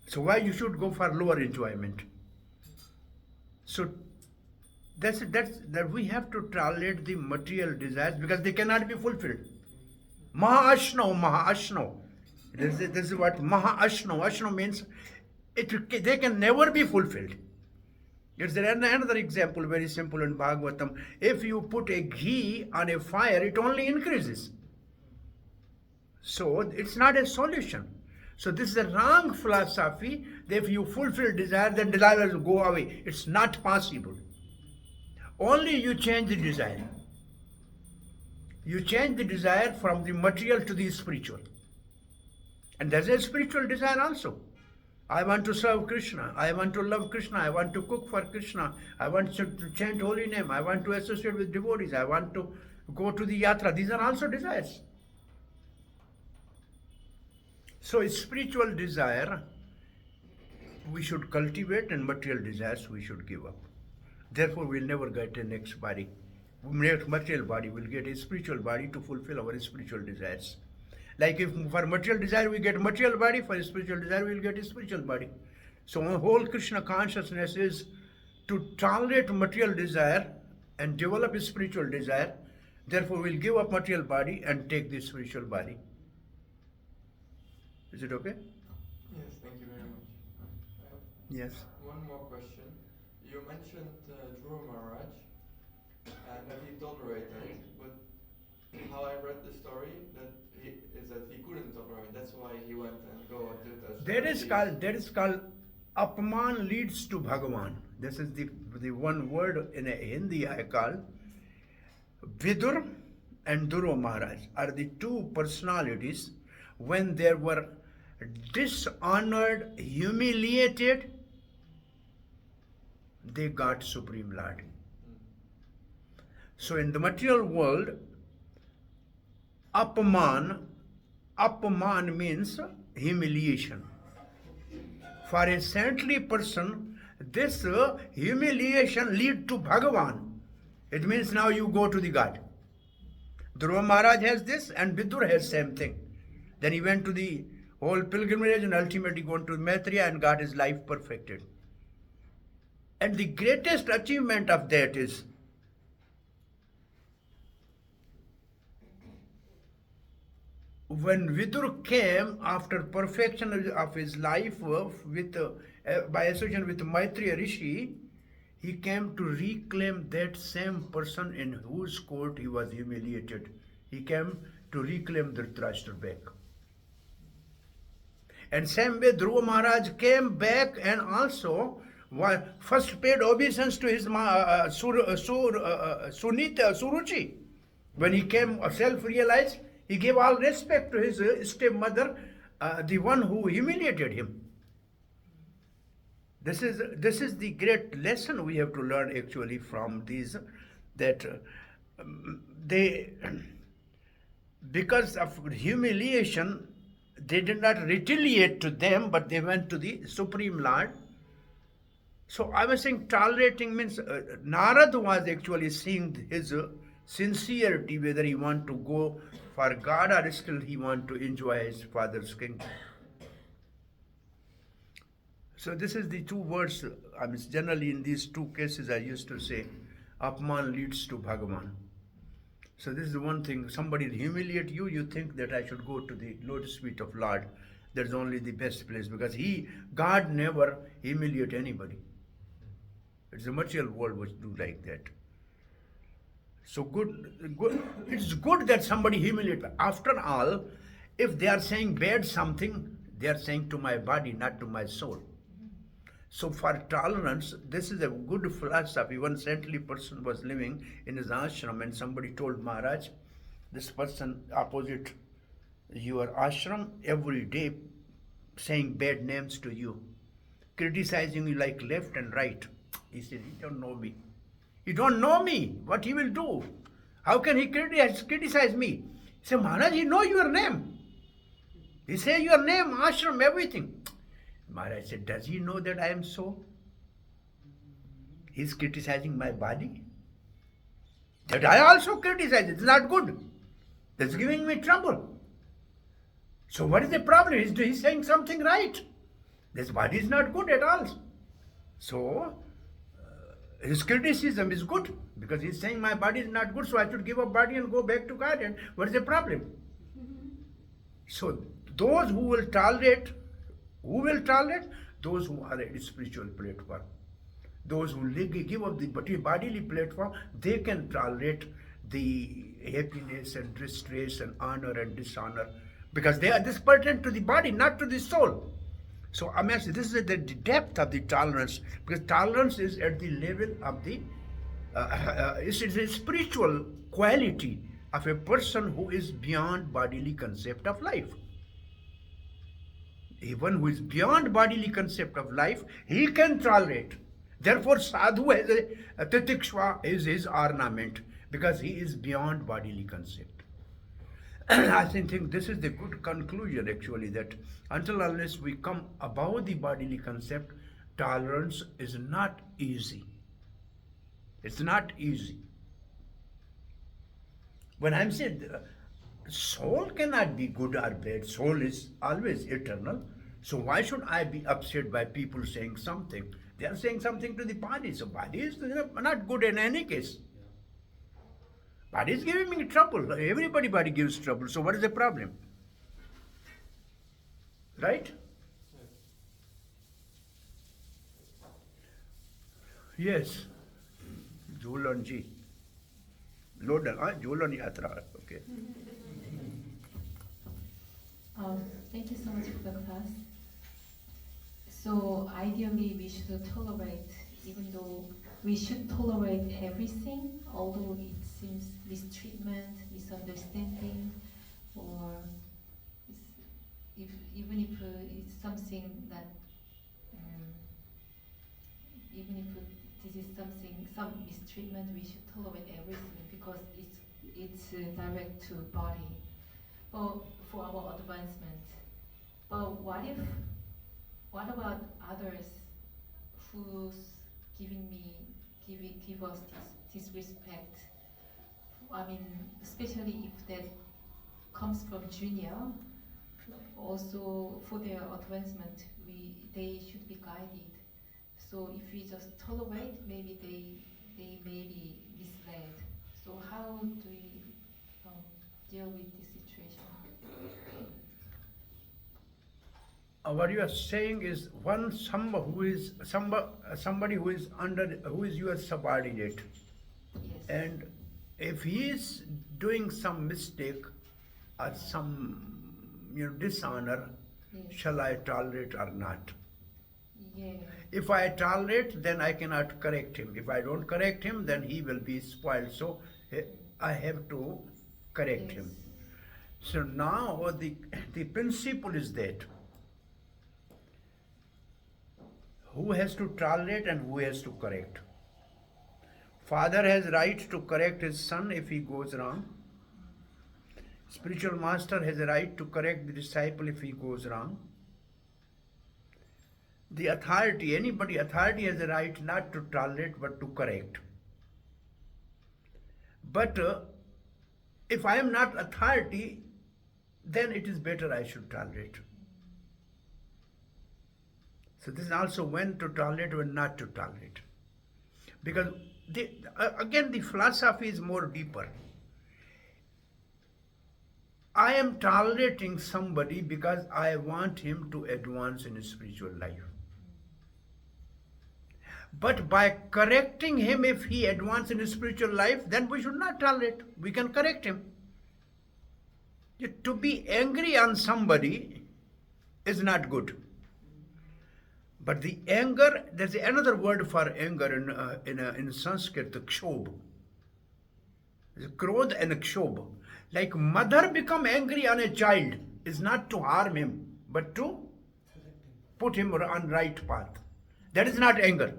So why you should go for lower enjoyment? So that we have to tolerate the material desires because they cannot be fulfilled. Maha-ashno. This is what Maha-ashno. Ashno means they can never be fulfilled. Is there another example, very simple in Bhagavatam? If you put a ghee on a fire, it only increases. So it's not a solution. So this is a wrong philosophy that if you fulfill desire, then desire will go away. It's not possible. Only you change the desire. You change the desire from the material to the spiritual. And there's a spiritual desire also. I want to serve Krishna. I want to love Krishna. I want to cook for Krishna. I want to chant holy name. I want to associate with devotees. I want to go to the yatra. These are also desires. So spiritual desire we should cultivate, and material desires we should give up. Therefore, we'll never get a next body. Material body, we'll get a spiritual body to fulfill our spiritual desires. Like if for material desire we get material body, for spiritual desire we'll get a spiritual body. So our whole Krishna consciousness is to tolerate material desire and develop a spiritual desire. Therefore, we'll give up material body and take the spiritual body. Is it okay? Yes, thank you very much. I have Yes. one more question. You mentioned Dhruva Maharaj and that he tolerated, but how I read the story that he couldn't tolerate. That's why he went and go and do that. That is called Apman leads to Bhagavan. This is the one word in Hindi I call. Vidur and Dhruva Maharaj are the two personalities when they were dishonored, humiliated, they got Supreme Lord. So in the material world, Apman means humiliation. For a saintly person, this humiliation lead to Bhagavan. It means now you go to the God. Dhruva Maharaj has this and Vidur has same thing. Then he went to the whole pilgrimage and ultimately gone to Maitreya and got his life perfected. And the greatest achievement of that is when Vidur came after perfection of his life by association with Maitreya Rishi, he came to reclaim that same person in whose court he was humiliated. He came to reclaim Dhritarashtra back. And same way Dhruva Maharaj came back and also first paid obeisance to his Suruchi. When he came self-realized, he gave all respect to his stepmother, the one who humiliated him. This is the great lesson we have to learn actually from these, that they, because of humiliation, they did not retaliate to them, but they went to the Supreme Lord. So I was saying tolerating means Narad was actually seeing his sincerity, whether he want to go for God or still he want to enjoy his father's kingdom. So this is the two words, I mean generally in these two cases I used to say, Apman leads to Bhagavan. So this is the one thing, somebody humiliate you, you think that I should go to the lotus feet of Lord. That's only the best place, because God never humiliate anybody. It's the material world which do like that. So it's good that somebody humiliate. After all, if they are saying bad something, they are saying to my body, not to my soul. So for tolerance, this is a good philosophy. One saintly person was living in his ashram and somebody told Maharaj, this person opposite your ashram every day saying bad names to you, criticizing you like left and right. He said, you don't know me. You don't know me. What he will do? How can he criticize me? He said, Maharaj, he know your name. He say your name, ashram, everything. Maharaj said, does he know that I am so? He's criticizing my body. That I also criticize. It's not good. That's giving me trouble. So what is the problem? He's saying something right. This body is not good at all. So his criticism is good because he's saying my body is not good, so I should give up body and go back to God. And what is the problem? So those who will tolerate? Those who are at a spiritual platform. Those who give up the bodily platform, they can tolerate the happiness and distress and honor and dishonor, because they are this pertinent to the body, not to the soul. So I mean, this is the depth of the tolerance, because tolerance is at the level of the, it's a spiritual quality of a person who is beyond bodily concept of life. One who is beyond bodily concept of life, he can tolerate. Therefore, sadhu has a titikshva is his ornament, because he is beyond bodily concept. I think this is the good conclusion actually, that until unless we come above the bodily concept, tolerance is not easy. It's not easy. When I'm saying soul cannot be good or bad, soul is always eternal. So why should I be upset by people saying something? They are saying something to the body. So body is not good in any case. Body is giving me trouble. Everybody body gives trouble. So what is the problem? Right? Yes. Jhulan ji. Lodan, Jhulan yatra. Okay. Thank you so much for the class. So ideally we should tolerate, even though we should tolerate everything, although it seems mistreatment, misunderstanding, or even if it's something that, even if this is some mistreatment, we should tolerate everything because it's direct to body, for our advancement. But what about others who's give us this respect? I mean, especially if that comes from junior, also for their advancement, they should be guided. So if we just tolerate, maybe they may be misled. So how do we deal with this situation? What you are saying is somebody who is your subordinate, Yes. and if he is doing some mistake or some dishonor, Yes. shall I tolerate or not? Yeah. If I tolerate, then I cannot correct him. If I don't correct him, then he will be spoiled. So I have to correct him. Yes. So now the principle is that who has to tolerate and who has to correct. Father has right to correct his son if he goes wrong. Spiritual master has a right to correct the disciple if he goes wrong. The authority has a right not to tolerate but to correct. But if I am not authority, then it is better I should tolerate. So this is also when to tolerate, when not to tolerate. Because again the philosophy is more deeper. I am tolerating somebody because I want him to advance in his spiritual life. But by correcting him, if he advances in his spiritual life, then we should not tolerate. We can correct him. To be angry on somebody is not good. But the anger, there's another word for anger in Sanskrit, kshobh. There's krodh and kshobh. Like mother become angry on a child is not to harm him, but to put him on right path. That is not anger.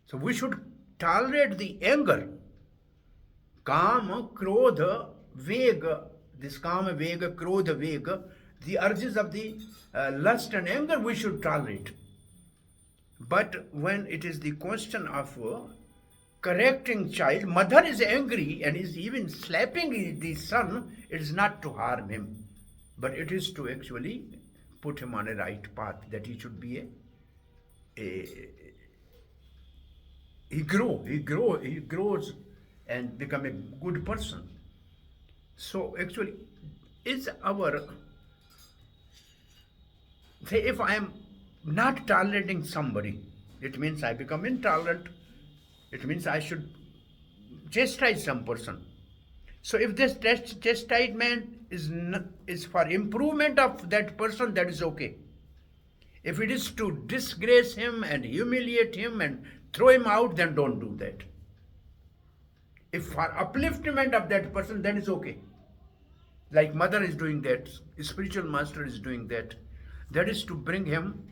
So we should tolerate the anger. Kama, krodha, vega, this kama, vega, krodha, vega, the urges of the lust and anger we should tolerate. But when it is the question of correcting child, mother is angry and is even slapping the son, it is not to harm him, but it is to actually put him on a right path, that he should be he grows and become a good person. So actually, is our, say if I am not tolerating somebody, it means I become intolerant. It means I should chastise some person. So if this chastisement is for improvement of that person, that is okay. If it is to disgrace him and humiliate him and throw him out, then don't do that. If for upliftment of that person, that is okay. Like mother is doing that, spiritual master is doing that. That is to bring him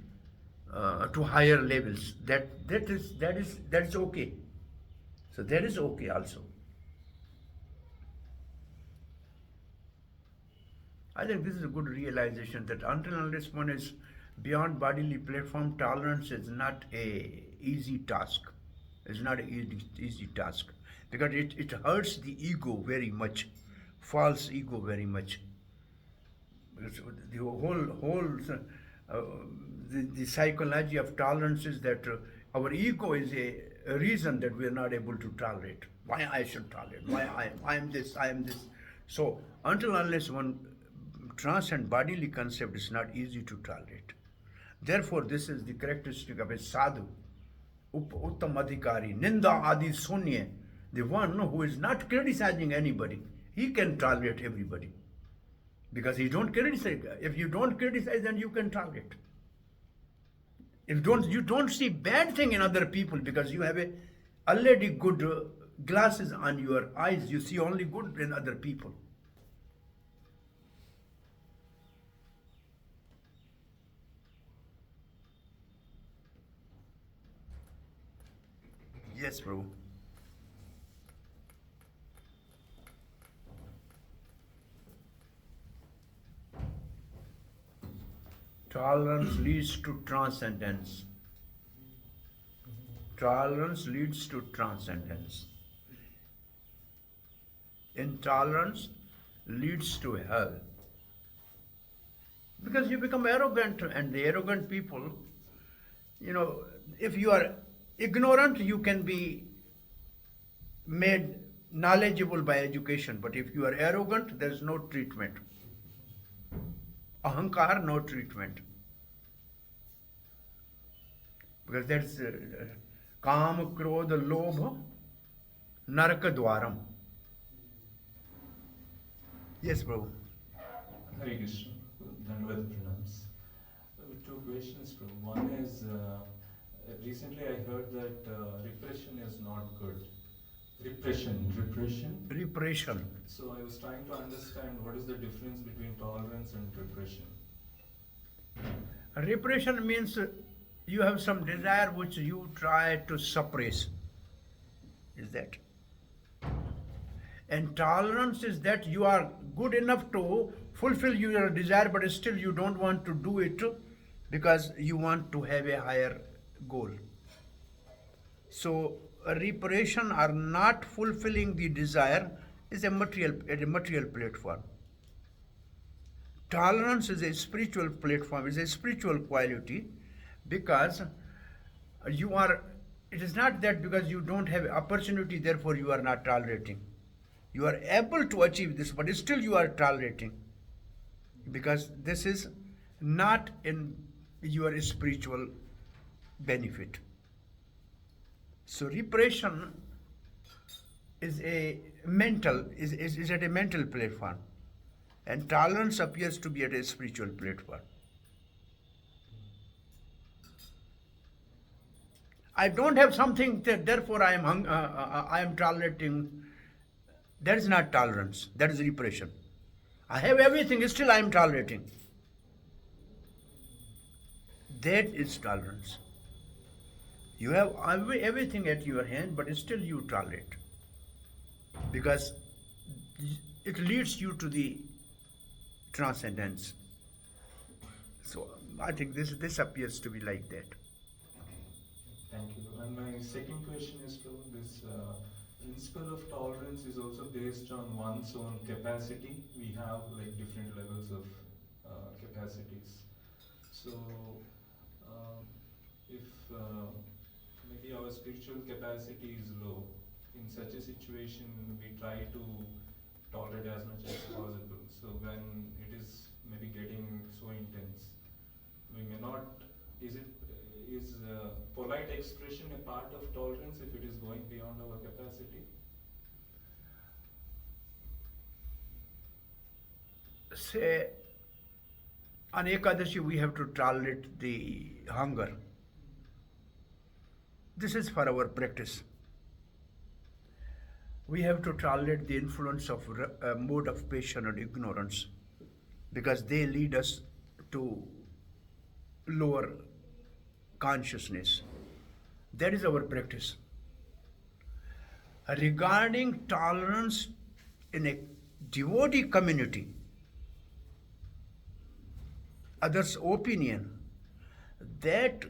to higher levels. That is okay. So that is okay also. I think this is a good realization that until unless one is beyond bodily platform, tolerance is not a easy task. It's not an easy task because it hurts the ego very much, false ego very much. Because the uh, the psychology of tolerance is that our ego is a reason that we are not able to tolerate. Why I should tolerate? Why I am this? I am this. So until unless one transcend bodily concept, is not easy to tolerate. Therefore, this is the characteristic of a sadhu, uttamadhikari, ninda adi sunye, the one who is not criticizing anybody. He can tolerate everybody. Because you don't criticize. If you don't criticize, then you can tolerate. You don't see bad thing in other people because you have a already good glasses on your eyes. You see only good in other people. Yes, bro. Tolerance leads to transcendence. Tolerance leads to transcendence. Intolerance leads to hell. Because you become arrogant, and the arrogant people, if you are ignorant, you can be made knowledgeable by education. But if you are arrogant, there is no treatment. Ahankar, no treatment. Because that's Kam, Krodha, Lobha, Naraka Dwaram. Yes, Prabhu. Hare Krishna. Dhanavad pranams. Two questions, Prabhu. One is, recently I heard that repression is not good. Repression. Repression. So I was trying to understand what is the difference between tolerance and repression. Repression means you have some desire which you try to suppress. Is that? And tolerance is that you are good enough to fulfill your desire, but still you don't want to do it because you want to have a higher goal. So repression or not fulfilling the desire is a material platform. Tolerance is a spiritual platform, is a spiritual quality, because it is not that because you don't have opportunity, therefore you are not tolerating. You are able to achieve this, but still you are tolerating. Because this is not in your spiritual benefit. So repression is at a mental platform, and tolerance appears to be at a spiritual platform. I don't have something, therefore I am tolerating. That is not tolerance. That is repression. I have everything, still I am tolerating. That is tolerance. You have everything at your hand, but still you tolerate. Because it leads you to the transcendence. So I think this appears to be like that. Thank you. And my second question is, this principle of tolerance is also based on one's own capacity. We have like different levels of capacities. So if maybe our spiritual capacity is low, in such a situation we try to tolerate as much as possible. So when it is maybe getting so intense, we may not, is polite expression a part of tolerance if it is going beyond our capacity? Say, on Ekadashi we have to tolerate the hunger. This is for our practice. We have to tolerate the influence of mode of passion and ignorance, because they lead us to lower consciousness. That is our practice. regarding tolerance in a devotee community, others' opinion, that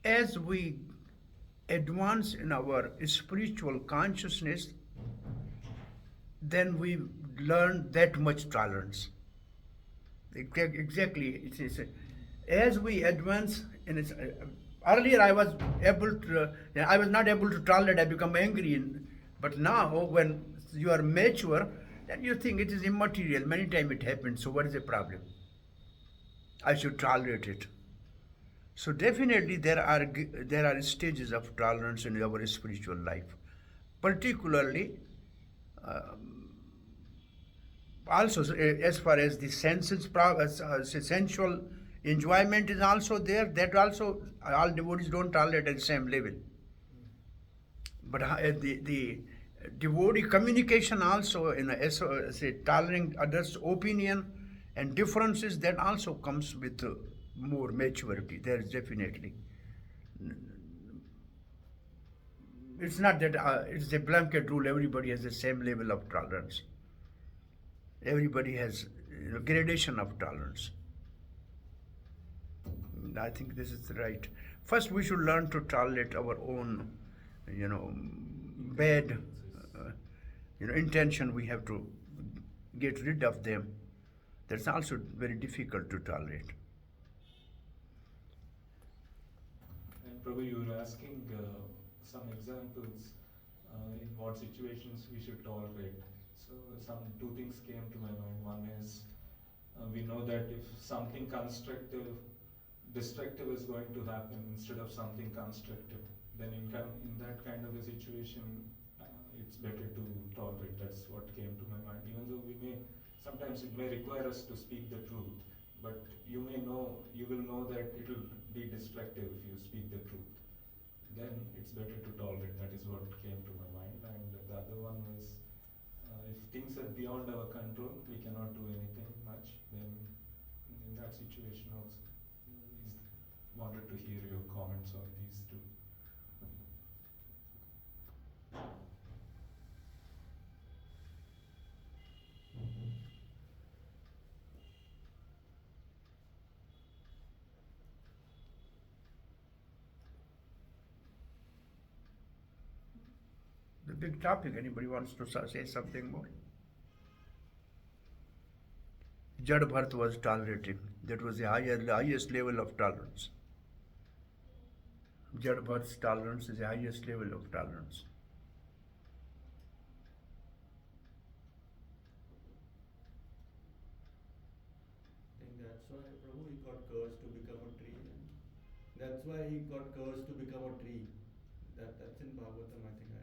as we advance in our spiritual consciousness, then we learn that much tolerance. Exactly, it is. As we advance in its, earlier I was not able to tolerate. I become angry, but now when you are mature, then you think it is immaterial. Many times it happens. So what is the problem? I should tolerate it. So definitely there are stages of tolerance in our spiritual life, particularly also as far as the sensual enjoyment is also there. That also all devotees don't tolerate at the same level. But the devotee communication also in say tolerating others' opinion and differences, that also comes with more maturity. There is definitely. It's not that it's a blanket rule. Everybody has the same level of tolerance. Everybody has gradation of tolerance. I think this is right. First, we should learn to tolerate our own, bad, intention. We have to get rid of them. That's also very difficult to tolerate. And Prabhu, you were asking some examples in what situations we should tolerate. So two things came to my mind. One is we know that if something destructive is going to happen instead of something constructive, then in that kind of a situation, it's better to tolerate. That's what came to my mind. Even though sometimes it may require us to speak the truth, but you will know that it will be destructive if you speak the truth. Then it's better to tolerate. That is what came to my mind. And the other one was, if things are beyond our control, we cannot do anything much, then in that situation also, wanted to hear your comments on these two. The big topic. Anybody wants to say something more? Jad Bharat was tolerating. That was the highest level of tolerance. Jad Bharat's tolerance is the highest level of tolerance. I think that's why Prabhu he got cursed to become a tree. And that's why he got cursed to become a tree. That's in Bhagavatam, I think I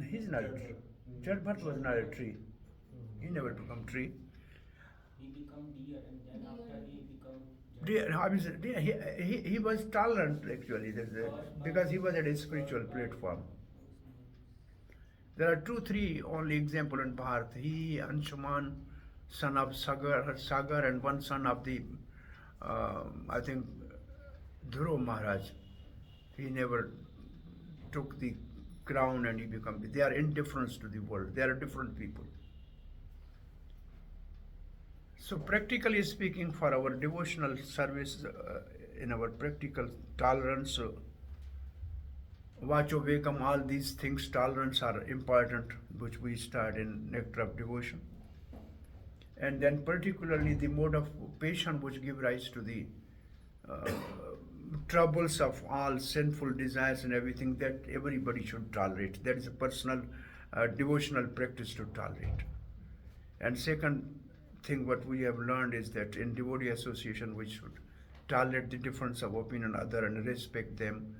read. He's not a tree. Jad Bharat was not a tree. He never become tree. He become deer, and then after he become He was tolerant actually, because he was at a spiritual platform. There are 2-3 only example in Bharat. He, Anshuman, son of Sagar, and one son of the, I think, Dhruv Maharaj. He never took the crown and he became. They are indifferent to the world. They are different people. So practically speaking, for our devotional service, in our practical tolerance, Vacho Vekam, all these things, tolerance are important, which we start in Nectar of Devotion. And then particularly the mode of patience which give rise to the troubles of all sinful desires and everything, that everybody should tolerate. That is a personal devotional practice to tolerate. And second thing what we have learned is that in devotee association we should tolerate the difference of opinion of other and respect them.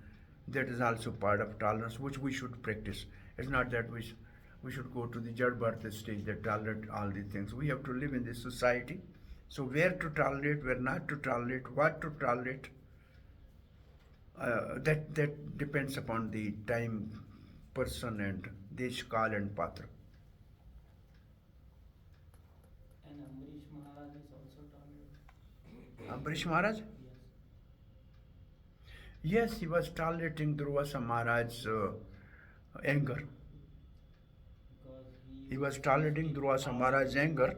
That is also part of tolerance, which we should practice. It's not that we should go to the Jad Bharat stage that tolerate all these things. We have to live in this society. So where to tolerate, where not to tolerate, what to tolerate, that depends upon the time, person, and desh, kal, and patra. and Amrish Maharaj is also tolerant. Ambrish Maharaj? Yes, he was tolerating Durvasa Maharaj's anger. He was tolerating Durvasa Maharaj's anger.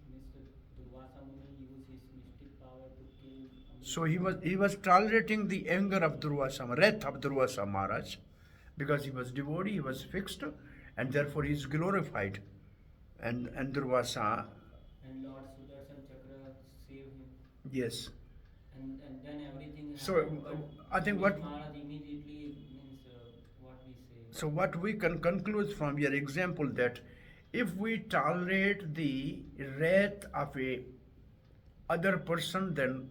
Mr. Durvasa Muni used his mystic power to kill Amrish So he Maharaj. was tolerating the anger of wrath of Durvasa Maharaj, because he was devotee, he was fixed, and therefore he is glorified. And Durvasa, And Lord Sudarshan Chakra saved him. yes. And then everything So, happened. But I think Amrish what- Maharaj immediately means what we say. So what we can conclude from your example, that if we tolerate the wrath of a other person, then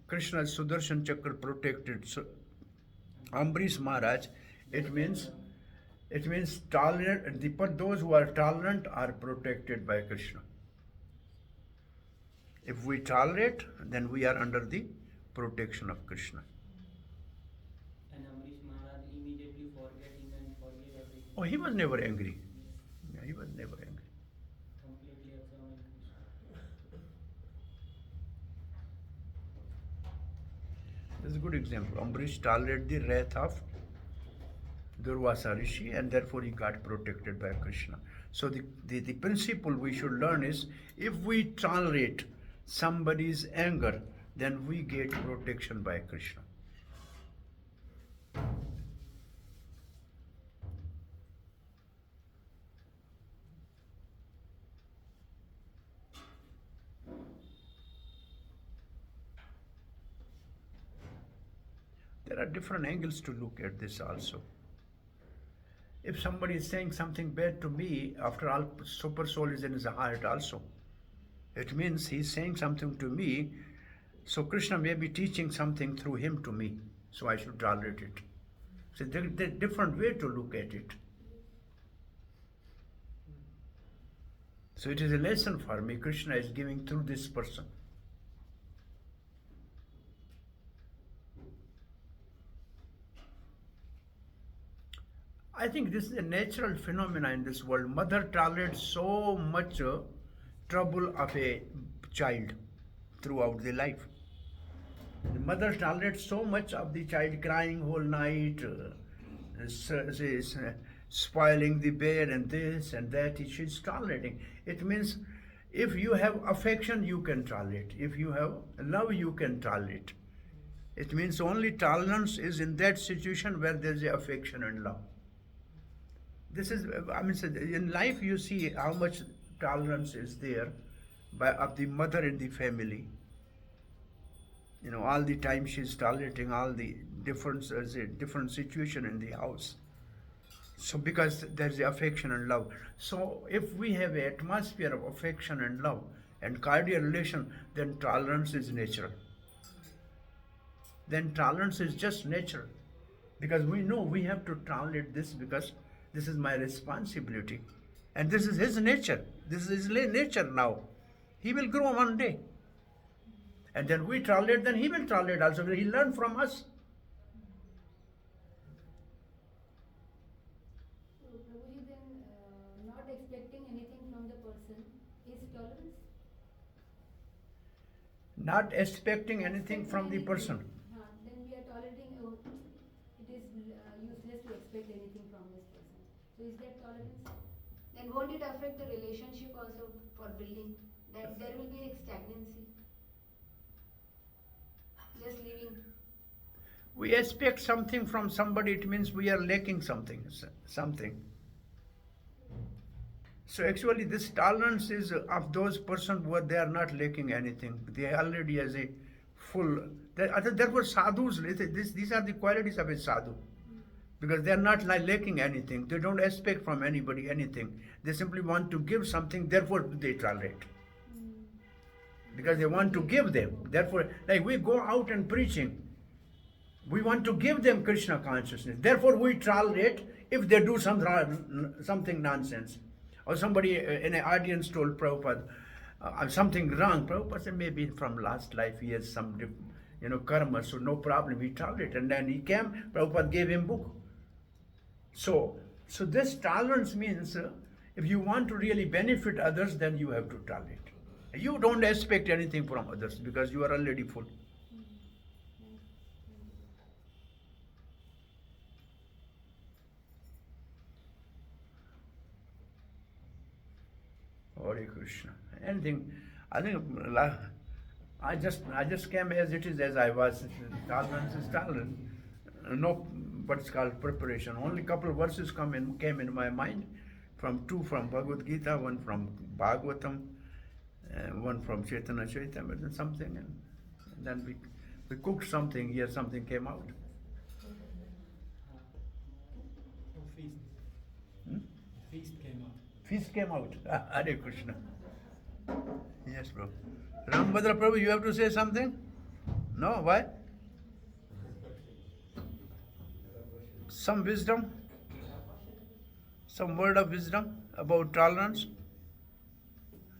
Krishna's Sudarshan Chakra protected Ambrish Maharaj. It means tolerant. Those who are tolerant are protected by Krishna. If we tolerate, then we are under the protection of Krishna. And Amrish Maharaj immediately forget him and forgave everything. Oh, he was never angry. Yeah, he was never angry. Completely absorbed in Krishna. This is a good example. Ambrish tolerated the wrath of Durvasa Rishi, and therefore he got protected by Krishna. So the principle we should learn is, if we tolerate somebody's anger, then we get protection by Krishna. There are different angles to look at this also. If somebody is saying something bad to me, after all, super soul is in his heart also. It means he's saying something to me, so Krishna may be teaching something through him to me, so I should tolerate it. So there's a different way to look at it. So it is a lesson for me Krishna is giving through this person. I think this is a natural phenomenon in this world. Mother tolerates so much trouble of a child throughout the life. The mother tolerates so much of the child crying whole night, spoiling the bed and this and that. She's tolerating. It means if you have affection, you can tolerate. If you have love, you can tolerate. It means only tolerance is in that situation where there is affection and love. This is, I mean, in life you see how much tolerance is there of the mother in the family. You know, all the time she's tolerating all the different situation in the house. So because there's the affection and love. So if we have an atmosphere of affection and love and cordial relation, then tolerance is natural. Then tolerance is just natural. Because we know we have to tolerate this because this is my responsibility. And this is his nature. This is his nature now. He will grow one day. And then we tolerate, then he will tolerate also. He learn from us. So, Prabhuji, then not expecting anything from the person is tolerance? Not expecting anything from the person. Then we are tolerating, it is useless to expect anything from this person. So is that tolerance? Then won't it affect the relationship also for building? That there will be stagnancy. Just living. We expect something from somebody, it means we are lacking something. So actually this tolerance is of those persons who they are not lacking anything. They already has a full, there were sadhus, these are the qualities of a sadhu. Because they are not lacking anything. They don't expect from anybody anything. They simply want to give something, therefore they tolerate. Because they want to give them. Therefore, like we go out and preaching, we want to give them Krishna consciousness. Therefore, we tolerate if they do something nonsense. Or somebody in an audience told Prabhupada something wrong. Prabhupada said maybe from last life he has some karma, so no problem, he tolerated. And then he came, Prabhupada gave him book. So this tolerance means if you want to really benefit others, then you have to tolerate. You don't expect anything from others because you are already full. Hare Krishna. Anything, I think I just came as it is, as I was. Tolerance is tolerant. No, what's called preparation. Only couple of verses came in my mind, two from Bhagavad Gita, one from Bhagavatam, one from Chaitanya Charitamrita, and something, and then we cooked something here. Something came out. Feast. Hmm? Feast came out. Feast came out. Hare Krishna. Yes, bro. Rambhadra Prabhu, you have to say something? No? Why? Some wisdom? Some word of wisdom about tolerance?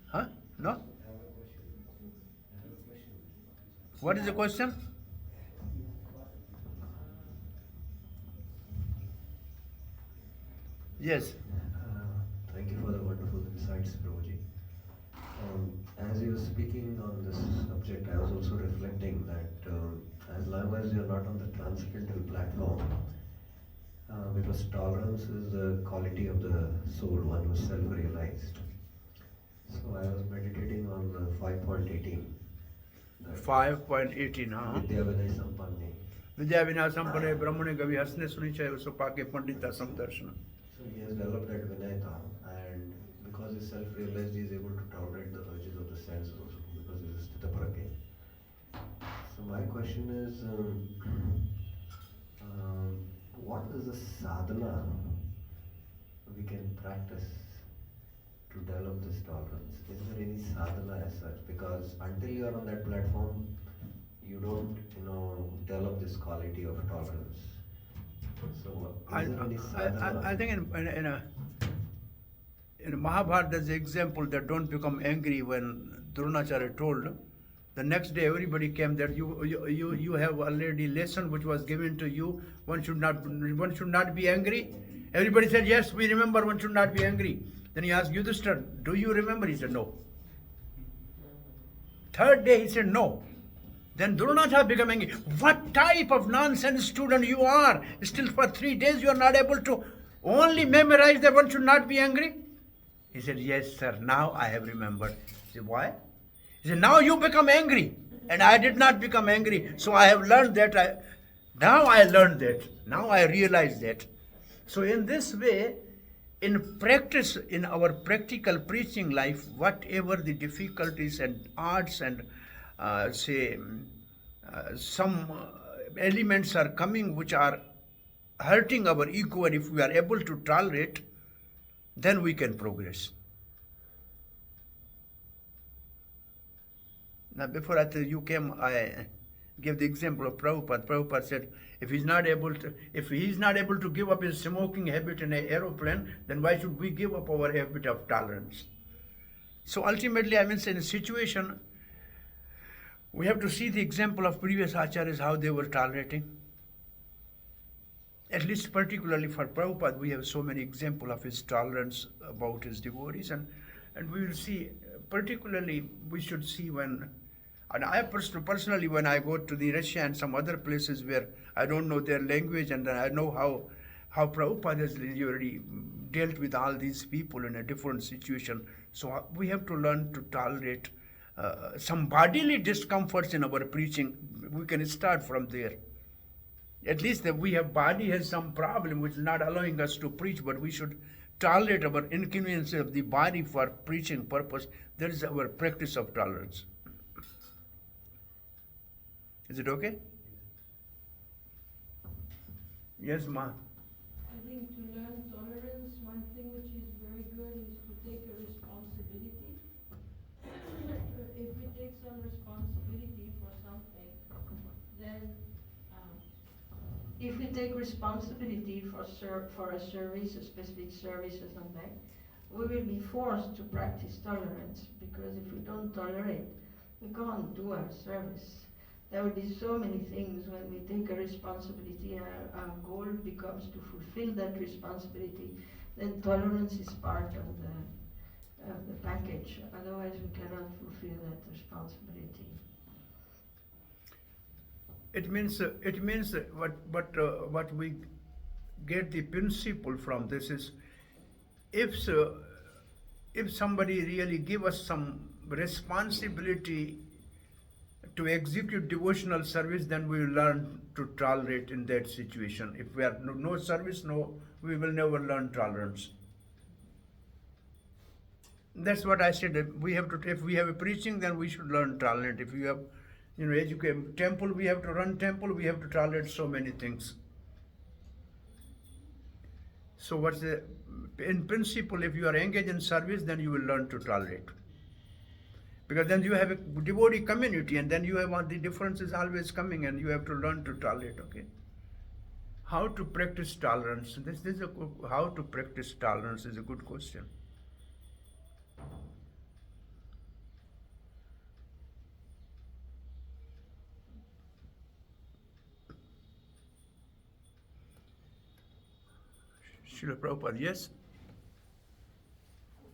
Huh? No? What is the question? Yes. Thank you for the wonderful insights, Prabhuji. As you were speaking on this subject, I was also reflecting that as long as you're not on the transcendental platform, because tolerance is the quality of the soul, one who is self-realized. So I was meditating on 5.18. 5.18, huh? Vidya Vinay Sampanne. Vidya Vinasam Pare Brahmane Gavi Hasne Sunichaya Supake Pandita Samdarshana. So he has developed that Vinayata, and because he's self-realized, he is able to tolerate the urges of the senses also, because he is Sthitapragya. So my question is, what is the sadhana we can practice to develop this tolerance? Is there any sadhana as such? Because until you are on that platform, you don't, develop this quality of tolerance. So, is there any sadhana? I think in Mahabharata there's an example that don't become angry when Dronacharya told. The next day everybody came that you have already lesson which was given to you. One should not be angry. Everybody said yes, we remember one should not be angry. Then he asked Yudhishthira, do you remember? He said no. Third day he said no. Then Dronacharya became angry. What type of nonsense student you are? Still for 3 days you are not able to only memorize that one should not be angry? He said, yes sir, now I have remembered. He said, why? He said, now you become angry. And I did not become angry. So I have learned that. Now I learned that. Now I realize that. So in this way, in practice, in our practical preaching life, whatever the difficulties and arts and some elements are coming which are hurting our ego, and if we are able to tolerate, then we can progress. Now before you came, I gave the example of Prabhupada. Prabhupada said, if he's not able to give up his smoking habit in an aeroplane, then why should we give up our habit of tolerance? So ultimately, in a situation, we have to see the example of previous acharyas, how they were tolerating. At least particularly for Prabhupada, we have so many examples of his tolerance about his devotees, and we will see, particularly we should see when, and I personally when I go to the Russia and some other places where I don't know their language, and I know how Prabhupada has already dealt with all these people in a different situation. So we have to learn to tolerate some bodily discomforts in our preaching. We can start from there. At least that we have body has some problem which is not allowing us to preach, but we should tolerate our inconvenience of the body for preaching purpose. That is our practice of tolerance. Is it okay? Yes, Ma. I think to learn tolerance, one thing which is very good is to take a responsibility. If we take some responsibility for something, then if we take responsibility for a service, a specific service or something, we will be forced to practice tolerance, because if we don't tolerate, we can't do our service. There will be so many things when we take a responsibility, our goal becomes to fulfill that responsibility, then tolerance is part of the package. Otherwise we cannot fulfill that responsibility. It means what we get the principle from this is, if if somebody really give us some responsibility to execute devotional service, then we will learn to tolerate in that situation. If we are no service, we will never learn tolerance. That's what I said. If we have a preaching, then we should learn tolerant. If you have, educate temple, we have to run temple. We have to tolerate so many things. So in principle, if you are engaged in service, then you will learn to tolerate. Because then you have a devotee community, and then you have the differences always coming, and you have to learn to tolerate. Okay. How to practice tolerance? How to practice tolerance is a good question. Srila Prabhupada, yes?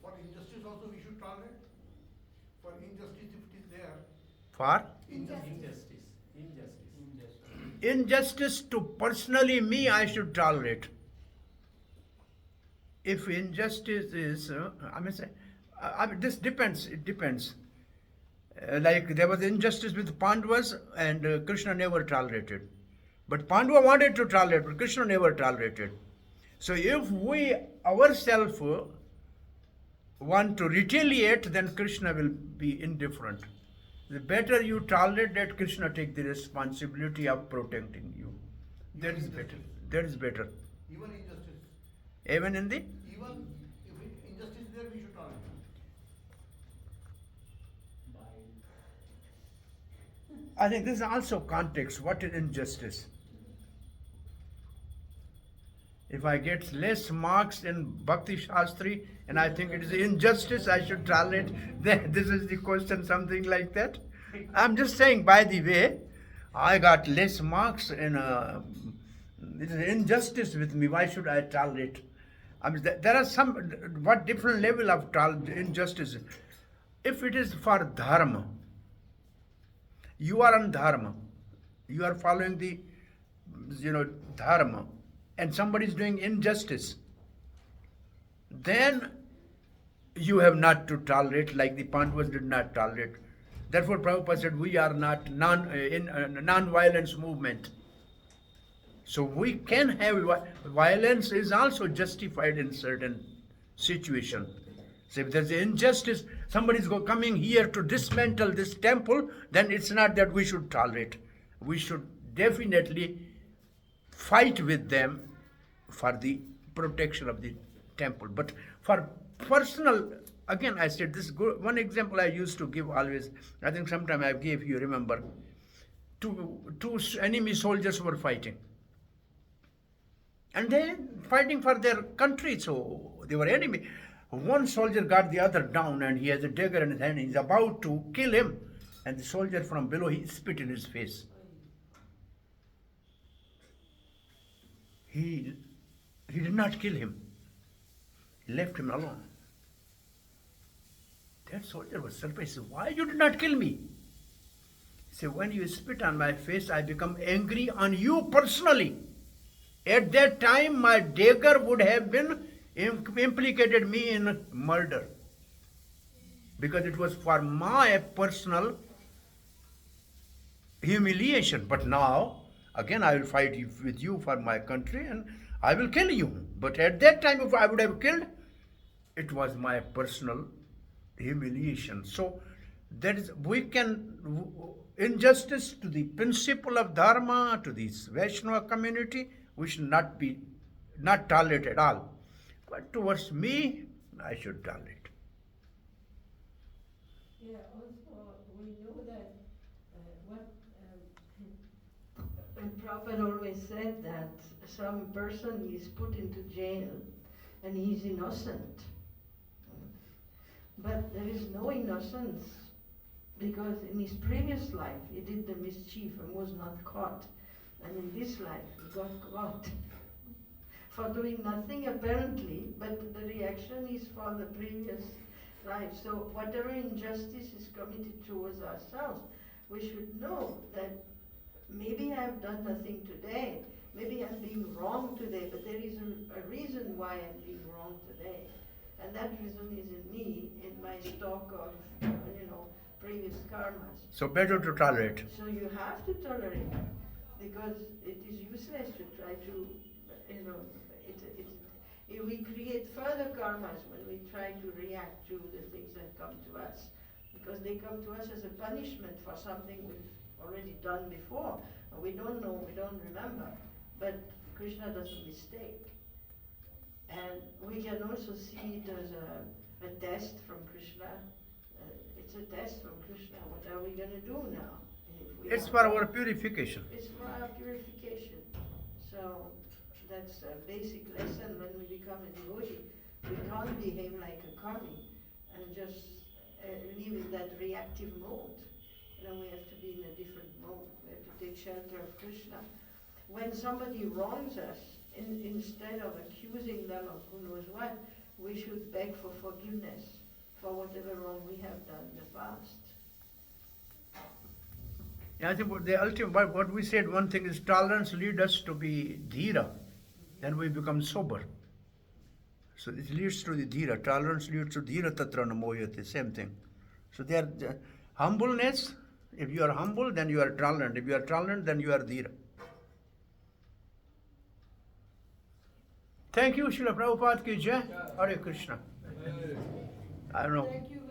For injustice also we should tolerate. For injustice if it is there. For? Injustice. Injustice to personally me, I should tolerate. If injustice is, this depends. It depends. Like there was injustice with Pandavas, and Krishna never tolerated. But Pandava wanted to tolerate, but Krishna never tolerated. So if we ourselves want to retaliate, then Krishna will be indifferent. The better you tolerate that, Krishna take the responsibility of protecting you. That is better. That is better. Even injustice. Even in the? Even if injustice is there, we should tolerate. I think this is also context. What is injustice? If I get less marks in Bhakti Shastri and I think it is injustice, I should tolerate. Then this is the question, something like that. I'm just saying, by the way, I got less marks in it is injustice with me. Why should I tolerate? I mean, there are what different level of injustice. If it is for dharma, you are on dharma, you are following the dharma, and somebody is doing injustice, then you have not to tolerate, like the Pandavas did not tolerate. Therefore, Prabhupada said, we are not non-violence movement. So we can have violence is also justified in certain situation. So if there's injustice, somebody is coming here to dismantle this temple, then it's not that we should tolerate. We should definitely fight with them for the protection of the temple. But for personal, again I said this one example I used to give always. I think sometime I gave, you remember, two enemy soldiers were fighting, and they fighting for their country, so they were enemy. One soldier got the other down, and he has a dagger in his hand. He's about to kill him, and the soldier from below, he spit in his face. He did not kill him. He left him alone. That soldier was surprised. He said, why you did not kill me? He said, when you spit on my face, I become angry on you personally. At that time, my dagger would have been implicated me in murder, because it was for my personal humiliation. But now, again, I will fight with you for my country, and I will kill you. But at that time, if I would have killed, it was my personal humiliation. So that is, we can, injustice to the principle of dharma, to this Vaishnava community, we should not tolerate at all. But towards me, I should tolerate. Yeah, also we know that And Prabhupada always said that some person is put into jail and he's innocent. But there is no innocence, because in his previous life he did the mischief and was not caught. And in this life he got caught for doing nothing apparently, but the reaction is for the previous life. So whatever injustice is committed towards ourselves, we should know that maybe I have done nothing today, maybe I'm being wrong today, but there is a reason why I'm being wrong today. And that reason is in me, in my stock of, previous karmas. So better to tolerate. So you have to tolerate, because it is useless to try to, we create further karmas when we try to react to the things that come to us, because they come to us as a punishment for something we've already done before. And we don't know, we don't remember, but Krishna doesn't mistake. And we can also see it as a test from Krishna. It's a test from Krishna. What are we going to do now? It's for our purification. It's for our purification. So that's a basic lesson when we become a devotee. We can't behave like a kami and just live in that reactive mode. We have to be in a different mode. We have to take shelter of Krishna. When somebody wrongs us, instead of accusing them of who knows what, we should beg for forgiveness for whatever wrong we have done in the past. Yeah, I think the ultimate, what we said, one thing is tolerance leads us to be dhira, then we become sober. So it leads to the dhira. Tolerance leads to dhira tatra namoyate, same thing. So there, humbleness, if you are humble, then you are tolerant. If you are tolerant, then you are dhira. Thank you, Srila Prabhupada ki jai. Hare Krishna. I don't know.